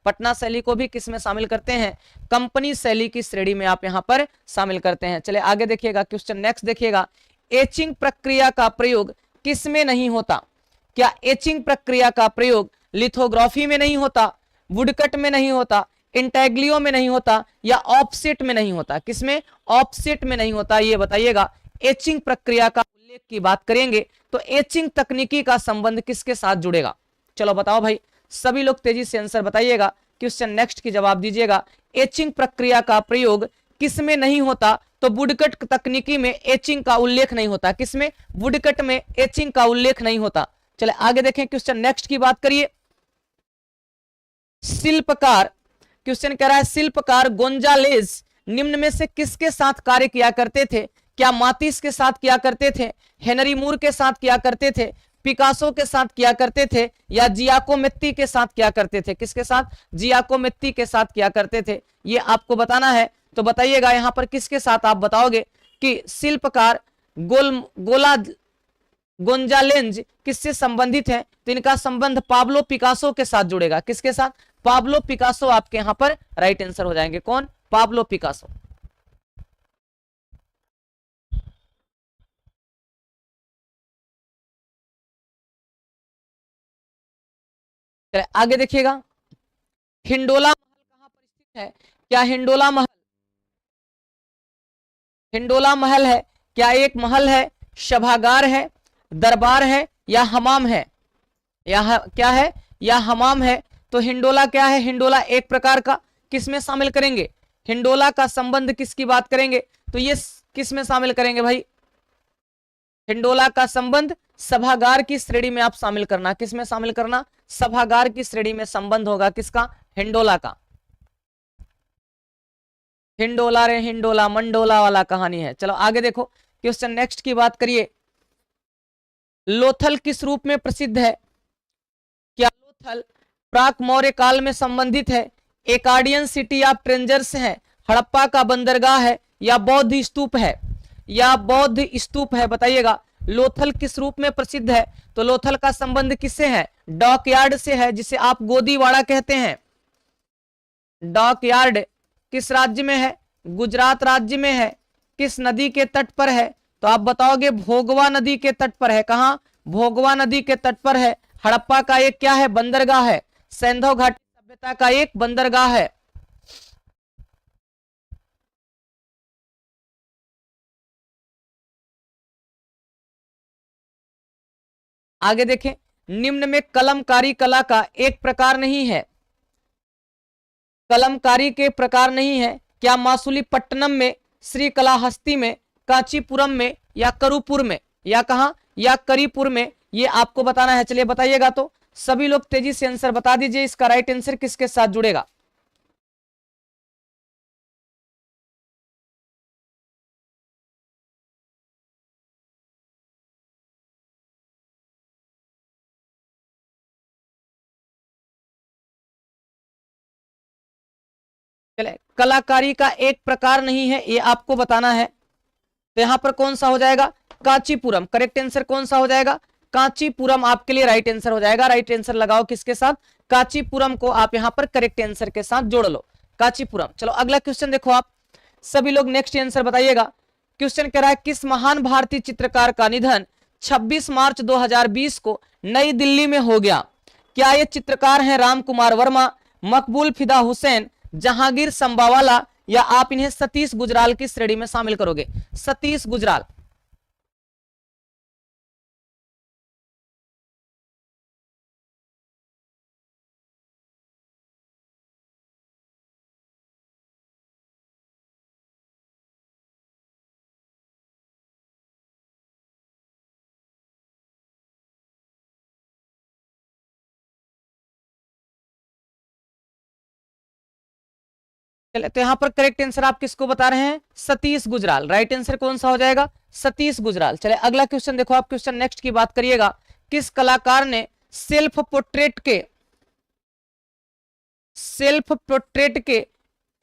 S1: पटना शैली को भी किस में शामिल करते हैं? कंपनी शैली की श्रेणी में आप यहां पर शामिल करते हैं। चलिए आगे देखिएगा, क्वेश्चन नेक्स्ट देखिएगा, एचिंग प्रक्रिया का प्रयोग किस में नहीं होता? क्या एचिंग प्रक्रिया का प्रयोग लिथोग्राफी में नहीं होता, वुडकट में नहीं होता, इंटेग्लियो में नहीं होता, या ऑफसेट में नहीं होता? किसमें? ऑफसेट में नहीं होता। ये बताइएगा। एचिंग प्रक्रिया का उल्लेख की बात करेंगे तो एचिंग तकनीकी का संबंध किसके साथ जुड़ेगा? चलो बताओ भाई, सभी लोग तेजी से आंसर बताइएगा। क्वेश्चन नेक्स्ट की जवाब दीजिएगा। एचिंग प्रक्रिया का प्रयोग किसमें नहीं होता? तो वुडकट तकनीकी में एचिंग का उल्लेख नहीं होता। किसमें? वुडकट में एचिंग का उल्लेख नहीं होता। चले आगे देखें, क्वेश्चन नेक्स्ट की बात करिए। शिल्पकार, क्वेश्चन कह रहा है शिल्पकार गोंजालेज निम्न में से किसके साथ कार्य किया करते थे? क्या मातिस के साथ किया करते थे, हेनरी मूर के साथ किया करते थे, पिकासो के साथ किया करते थे, या जियाकोमेत्ती के साथ किया करते थे? किसके साथ? जियाकोमेत्ती के साथ किया करते थे। ये आपको बताना है। तो बताइएगा यहां पर किसके साथ आप बताओगे कि शिल्पकार गोंजालेज किससे संबंधित है? तो इनका संबंध पाब्लो पिकासो के साथ जुड़ेगा। किसके साथ? पाब्लो पिकासो आपके यहां पर राइट आंसर हो जाएंगे। कौन? Pablo Picasso. आगे देखिएगा, हिंडोला महल कहां पर स्थित है? क्या हिंडोला महल है? क्या एक महल है, सभागार है, दरबार है, या हमाम है? या क्या है? या हमाम है। तो हिंडोला क्या है? हिंडोला एक प्रकार का, किसमें शामिल करेंगे? हिंडोला का संबंध किसकी बात करेंगे? तो ये किसमें शामिल करेंगे भाई? हिंडोला का संबंध सभागार की श्रेणी में आप शामिल करना। किसमें शामिल करना? सभागार की श्रेणी में संबंध होगा। किसका? हिंडोला का। हिंडोला रे हिंडोला मंडोला वाला कहानी है। चलो आगे देखो, क्वेश्चन नेक्स्ट की बात करिए। लोथल किस रूप में प्रसिद्ध है? क्या लोथल प्राक मौर्य काल में संबंधित है, एकाडियन सिटी ऑफ ट्रेंजर्स है, हड़प्पा का बंदरगाह है, या बौद्ध स्तूप है? या बौद्ध स्तूप है। बताइएगा लोथल किस रूप में प्रसिद्ध है? तो लोथल का संबंध किससे है? डॉकयार्ड से है, जिसे आप गोदीवाड़ा कहते हैं। डॉकयार्ड किस राज्य में है? गुजरात राज्य में है। किस नदी के तट पर है? तो आप बताओगे भोगवा नदी के तट पर है। कहां? भोगवा नदी के तट पर है। हड़प्पा का एक क्या है? बंदरगाह है। सैंधव घाटी सभ्यता का एक बंदरगाह है। आगे देखें, निम्न में कलमकारी कला का एक प्रकार नहीं है। कलमकारी के प्रकार नहीं है। क्या मासुलीपट्टनम में, श्रीकलाहस्ती में, कांचीपुरम में, या करूपुर में, या कहां? या करीपुर में? ये आपको बताना है। चलिए बताइएगा। तो सभी लोग तेजी से आंसर बता दीजिए, इसका राइट आंसर किसके साथ जुड़ेगा? चले, कलाकारी का एक प्रकार नहीं है, ये आपको बताना है। तो यहां पर कौन सा हो जाएगा? कांचीपुरम। करेक्ट आंसर कौन सा हो जाएगा? कांचीपुरम आपके लिए राइट आंसर हो जाएगा। राइट आंसर लगाओ किसके साथ? कांचीपुरम को आप यहां पर करेक्ट आंसर के साथ जोड़ लो, कांचीपुरम। चलो अगला क्वेश्चन देखो, आप सभी लोग नेक्स्ट आंसर बताइएगा। क्वेश्चन कह रहा है किस महान भारतीय चित्रकार का निधन 26 मार्च 2020 को नई दिल्ली में हो गया। क्या ये चित्रकार हैं राम कुमार वर्मा, मकबूल फिदा हुसैन, जहांगीर संबावाला, या आप इन्हें सतीश गुजराल की श्रेणी में शामिल करोगे? सतीश गुजराल। तो यहां पर करेक्ट आंसर आप किसको बता रहे हैं? सतीश गुजराल। राइट आंसर कौन सा हो जाएगा? सतीश गुजराल। चले अगला क्वेश्चन देखो आप, क्वेश्चन नेक्स्ट की बात करिएगा। किस कलाकार ने सेल्फ पोर्ट्रेट के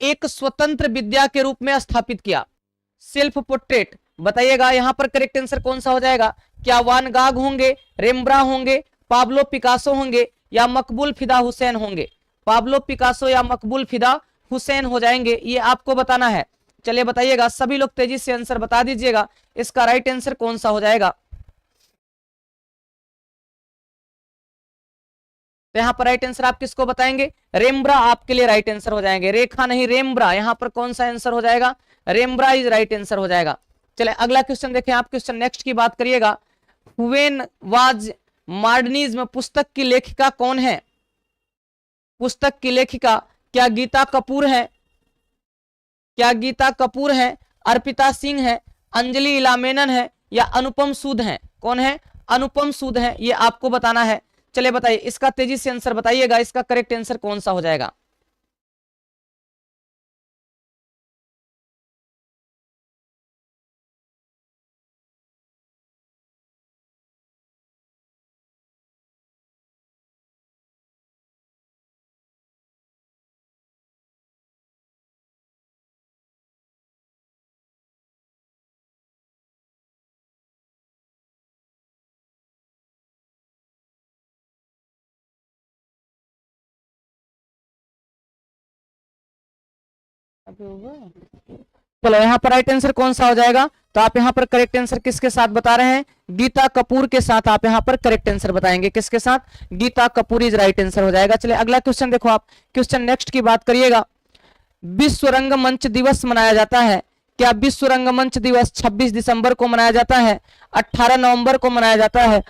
S1: एक स्वतंत्र विद्या के रूप में स्थापित किया? सेल्फ पोर्ट्रेट बताइएगा, यहां पर करेक्ट आंसर कौन सा हो जाएगा? क्या वान गाग होंगे, रेम्ब्रा होंगे, पाब्लो पिकासो होंगे, या मकबूल फिदा हुसैन होंगे? पाब्लो पिकासो या मकबूल फिदा हुसैन हो जाएंगे, ये आपको बताना है। चलिए बताइएगा, सभी लोग तेजी से आंसर बता दीजिएगा, इसका राइट आंसर कौन सा हो जाएगा? तो यहाँ पर राइट आंसर आप किसको बताएंगे? रेम्ब्रा आपके लिए राइट आंसर हो जाएंगे। रेखा नहीं, रेम्ब्रा। यहाँ पर कौन सा आंसर हो जाएगा? रेम्ब्रा इज राइट आंसर हो जाएगा। चले अगला क्वेश्चन देखें आप, क्वेश्चन नेक्स्ट की बात करिएगा। व्हेन वाज मॉडर्निज्म पुस्तक की लेखिका कौन है? पुस्तक की लेखिका क्या गीता कपूर है? क्या गीता कपूर है, अर्पिता सिंह है, अंजलि इला मेनन है, या अनुपम सूद है? कौन है? अनुपम सूद है, ये आपको बताना है। चलिए बताइए, इसका तेजी से आंसर बताइएगा, इसका करेक्ट आंसर कौन सा हो जाएगा? चलो यहाँ पर राइट आंसर कौन सा हो जाएगा? तो आप यहाँ पर करेक्ट आंसर किसके साथ बता रहे हैं? गीता कपूर के साथ आप यहाँ पर करेक्ट आंसर बताएंगे। किसके साथ? Geeta Kapoor is right answer हो जाएगा। चलिए अगला क्वेश्चन देखो आप, क्वेश्चन नेक्स्ट की बात करिएगा। विश्व रंगमंच दिवस मनाया जाता है। क्या विश्व रंगमंच दिवस 26 दिसंबर को मनाया जाता है, 18 नवंबर को मनाया जाता है,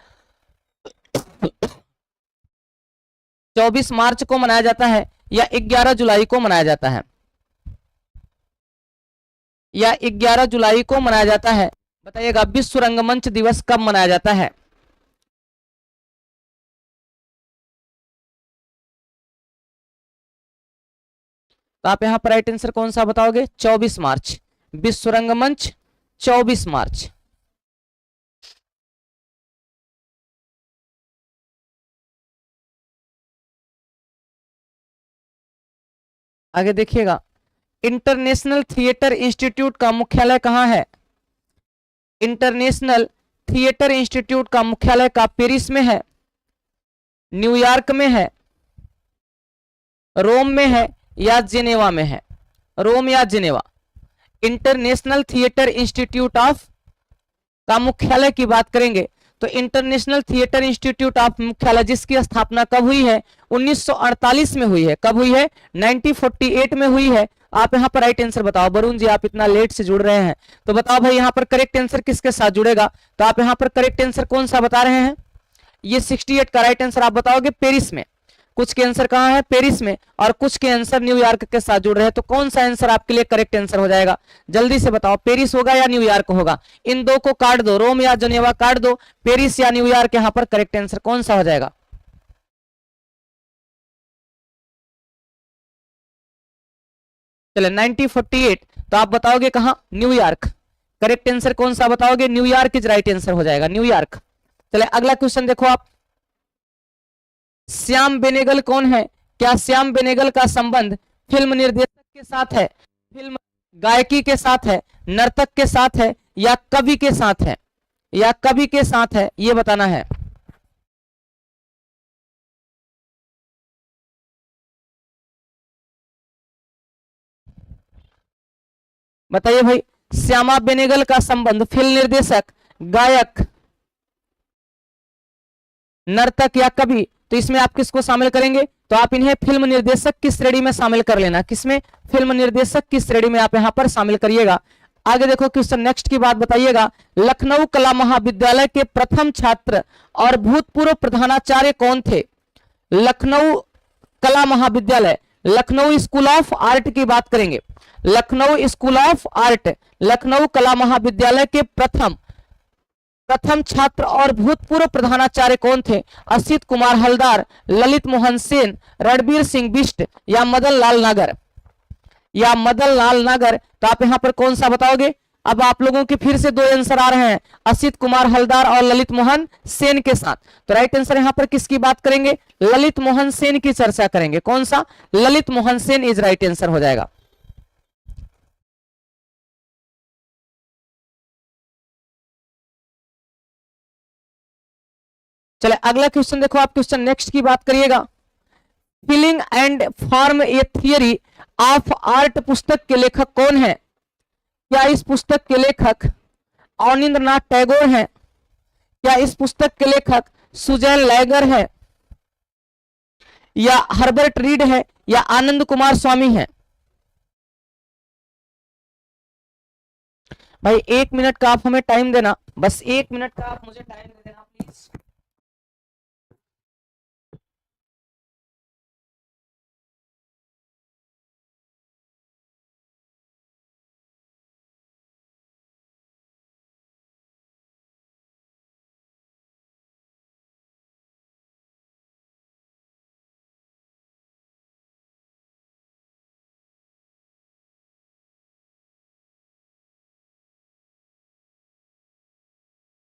S1: 24 मार्च को मनाया जाता है, या 11 जुलाई को मनाया जाता है? या 11 जुलाई को मनाया जाता है? बताइएगा, विश्व रंगमंच दिवस कब मनाया जाता है? तो आप यहां पर राइट आंसर कौन सा बताओगे? 24 मार्च। विश्व रंगमंच 24 मार्च। आगे देखिएगा, इंटरनेशनल थिएटर इंस्टीट्यूट का मुख्यालय कहां है? इंटरनेशनल थिएटर इंस्टीट्यूट का मुख्यालय का पेरिस में है, न्यूयॉर्क में है, रोम में है, या जिनेवा में है? रोम या Geneva? International theatre institute of का मुख्यालय की बात करेंगे तो इंटरनेशनल थिएटर इंस्टीट्यूट ऑफ मुख्यालय जिसकी स्थापना कब हुई है? 1948 में हुई है। कब हुई है? 1948 में हुई है। आप यहाँ पर राइट आंसर बताओ। वरुण जी आप इतना लेट से जुड़ रहे हैं, तो बताओ भाई यहाँ पर करेक्ट आंसर किसके साथ जुड़ेगा? तो आप यहाँ पर करेक्ट आंसर कौन सा बता रहे हैं? ये 68 का राइट आंसर आप बताओगे पेरिस में। कुछ के आंसर कहां है? पेरिस में, और कुछ के आंसर न्यूयॉर्क के साथ जुड़ रहे हैं। तो कौन सा आंसर आपके लिए करेक्ट आंसर हो जाएगा? जल्दी से बताओ, पेरिस होगा या न्यूयॉर्क होगा? इन दो को काट दो, रोम या जेनेवा काट दो, पेरिस या न्यूयॉर्क, यहां पर करेक्ट आंसर कौन सा हो जाएगा? चले 1948, तो आप बताओगे कहां? न्यूयॉर्क। करेक्ट आंसर कौन सा बताओगे? न्यूयॉर्क इज राइट आंसर हो जाएगा, न्यूयॉर्क। चले अगला क्वेश्चन देखो आप, श्याम बेनेगल कौन है? क्या श्याम बेनेगल का संबंध फिल्म निर्देशक के साथ है, फिल्म गायकी के साथ है, नर्तक के साथ है, या कवि के साथ है? या कवि के साथ है, ये बताना है। बताइए भाई, श्यामा बेनेगल का संबंध फिल्म निर्देशक, गायक, नर्तक या कवि, तो इसमें आप किसको शामिल करेंगे? तो आप इन्हें फिल्म निर्देशक की श्रेणी में शामिल कर लेना। किसमें? फिल्म निर्देशक की श्रेणी में आप यहां पर शामिल करिएगा। आगे देखो क्वेश्चन नेक्स्ट की बात बताइएगा। लखनऊ कला महाविद्यालय के प्रथम छात्र और भूतपूर्व प्रधानाचार्य कौन थे? लखनऊ कला महाविद्यालय, लखनऊ स्कूल ऑफ आर्ट की बात करेंगे। Lucknow school of art, Lucknow कला महाविद्यालय के प्रथम छात्र और भूतपूर्व प्रधानाचार्य कौन थे? असित कुमार हलदार, ललित मोहन सेन, रणबीर सिंह बिष्ट या मदन लाल नागर, या मदन लाल नागर। तो आप यहां पर कौन सा बताओगे? अब आप लोगों के फिर से दो आंसर आ रहे हैं, असित कुमार हलदार और ललित मोहन सेन के साथ। तो राइट आंसर यहां पर किसकी बात करेंगे? ललित मोहन सेन की चर्चा करेंगे। कौन सा? Lalit Mohan Sen is right answer हो जाएगा। चले अगला क्वेश्चन देखो, आप क्वेश्चन नेक्स्ट की बात करिएगा। Feeling and form A theory of art पुस्तक के लेखक कौन है? क्या इस पुस्तक के लेखक अवनींद्रनाथ टैगोर हैं? क्या इस पुस्तक के लेखक सुजैन लैगर है, या हर्बर्ट रीड है, या आनंद कुमार स्वामी है? भाई 1 मिनट का आप हमें टाइम देना, बस 1 मिनट का आप मुझे टाइम दे देना प्लीज।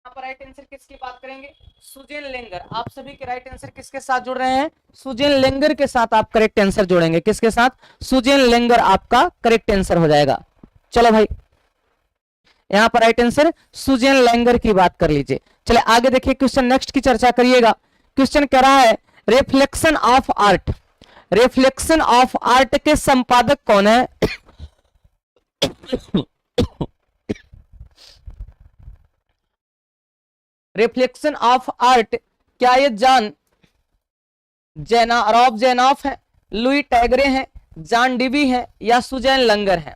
S1: यहाँ पर राइट आंसर किसकी बात करेंगे? Susanne Langer. आप सभी के राइट आंसर किसके साथ जुड़ रहे हैं? सुजेन लेंगर के साथ आप करेक्ट आंसर जोड़ेंगे। किसके साथ? सुजेन लेंगर आपका करेक्ट आंसर हो जाएगा। चलो भाई, यहाँ पर राइट आंसर सुजेन लेंगर की बात कर लीजिए। चले आगे देखिए, क्वेश्चन नेक्स्ट की चर्चा करिएगा। क्वेश्चन कह रहा है reflection of art, reflection of art के संपादक कौन है? रिफ्लेक्शन ऑफ आर्ट, क्या ये जॉन रॉब जेनॉफ है, लुई टैगरे हैं, जॉन डिवी है, या सुजैन लंगर है?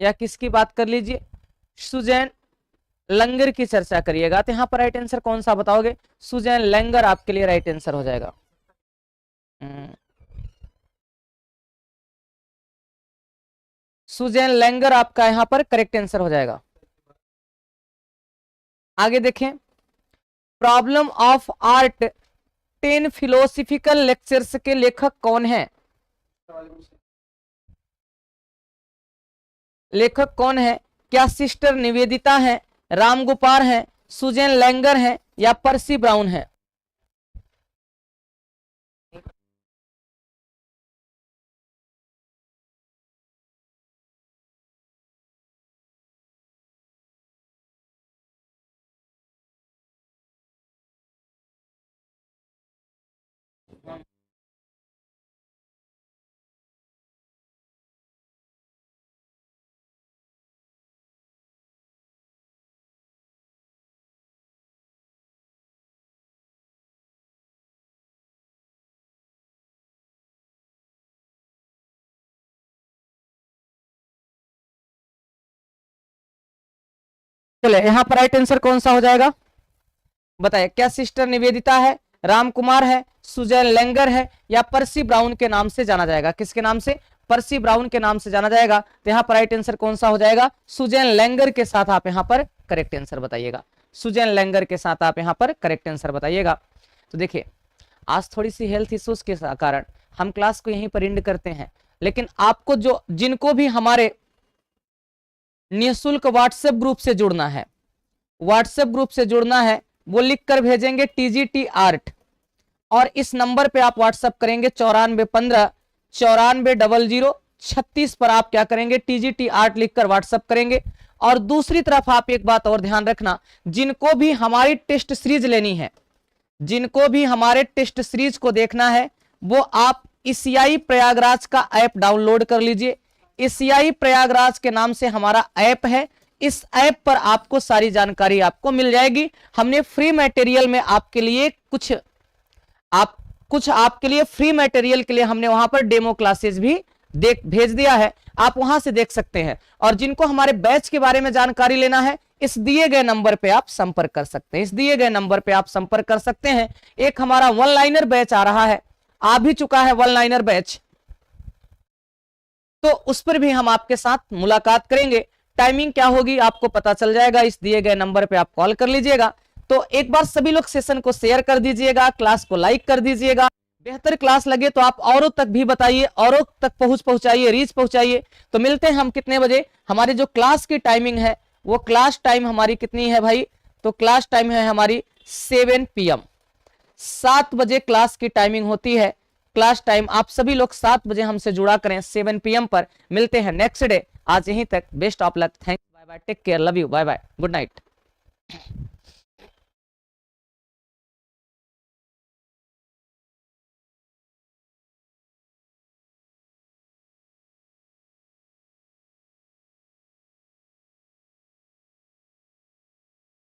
S1: या किसकी बात कर लीजिए? सुजैन लंगर की चर्चा करिएगा। तो यहां पर राइट आंसर कौन सा बताओगे? सुजैन लंगर आपके लिए राइट आंसर हो जाएगा। सुजैन लैंगर आपका यहां पर करेक्ट आंसर हो जाएगा। आगे देखें, problem of art 10 philosophical lectures के लेखक कौन है? लेखक कौन है? क्या सिस्टर निवेदिता है, राम गोपाल है, सुजैन लैंगर है, या पर्सी ब्राउन है? चले यहां पर राइट आंसर कौन सा हो जाएगा बताइए? क्या सिस्टर निवेदिता है, राम कुमार है, सुजैन लैंगर है, या पर्सी ब्राउन के नाम से जाना जाएगा? किसके नाम से? पर्सी ब्राउन के नाम से जाना जाएगा। तो यहाँ पर राइट आंसर कौन सा हो जाएगा? सुजैन लैंगर के साथ आप यहाँ पर करेक्ट आंसर बताइएगा। सुजैन लैंगर के साथ आप यहाँ पर करेक्ट आंसर बताइएगा। तो देखिए, आज थोड़ी सी हेल्थ इश्यूज के कारण हम क्लास को यहीं पर एंड करते हैं, लेकिन आपको जो जिनको भी हमारे निःशुल्क व्हाट्सएप ग्रुप से जुड़ना है, व्हाट्सएप ग्रुप से जुड़ना है, वो लिख कर भेजेंगे TGT आर्ट, और इस नंबर पे आप व्हाट्सएप करेंगे 9415 940036 पर आप क्या करेंगे? TGT आर्ट लिखकर व्हाट्सएप करेंगे। और दूसरी तरफ आप एक बात और ध्यान रखना, जिनको भी हमारी टेस्ट सीरीज लेनी है, जिनको भी हमारे टेस्ट सीरीज को देखना है, वो आप ECI प्रयागराज का ऐप डाउनलोड कर लीजिए। एशियाई प्रयागराज के नाम से हमारा ऐप है। इस ऐप पर आपको सारी जानकारी आपको मिल जाएगी। हमने फ्री मटेरियल में आपके लिए कुछ आपके लिए फ्री मटेरियल के लिए हमने वहां पर डेमो क्लासेस भी भेज दिया है, आप वहां से देख सकते हैं। और जिनको हमारे बैच के बारे में जानकारी लेना है, इस दिए गए नंबर पे आप संपर्क कर सकते हैं। इस दिए गए नंबर पे आप संपर्क कर सकते हैं। एक हमारा वन लाइनर बैच आ रहा है, आ भी चुका है वन लाइनर बैच, तो उस पर भी हम आपके साथ मुलाकात करेंगे। टाइमिंग क्या होगी आपको पता चल जाएगा, इस दिए गए नंबर पे आप कॉल कर लीजिएगा। तो एक बार सभी लोग सेशन को शेयर कर दीजिएगा, क्लास को लाइक कर दीजिएगा। बेहतर क्लास लगे तो आप औरों तक भी बताइए, औरों तक पहुंचाइए, रीच पहुंचाइए। तो मिलते हैं हम कितने बजे, हमारी जो क्लास की टाइमिंग है वो क्लास टाइम हमारी कितनी है भाई, तो क्लास टाइम है हमारी 7 PM, 7 बजे क्लास की टाइमिंग होती है। क्लास टाइम आप सभी लोग 7 बजे हमसे जुड़ा करें 7 PM पर। मिलते हैं नेक्स्ट डे। आज यहीं तक, best of luck, thank you, bye bye, take care, love you, bye bye, good night.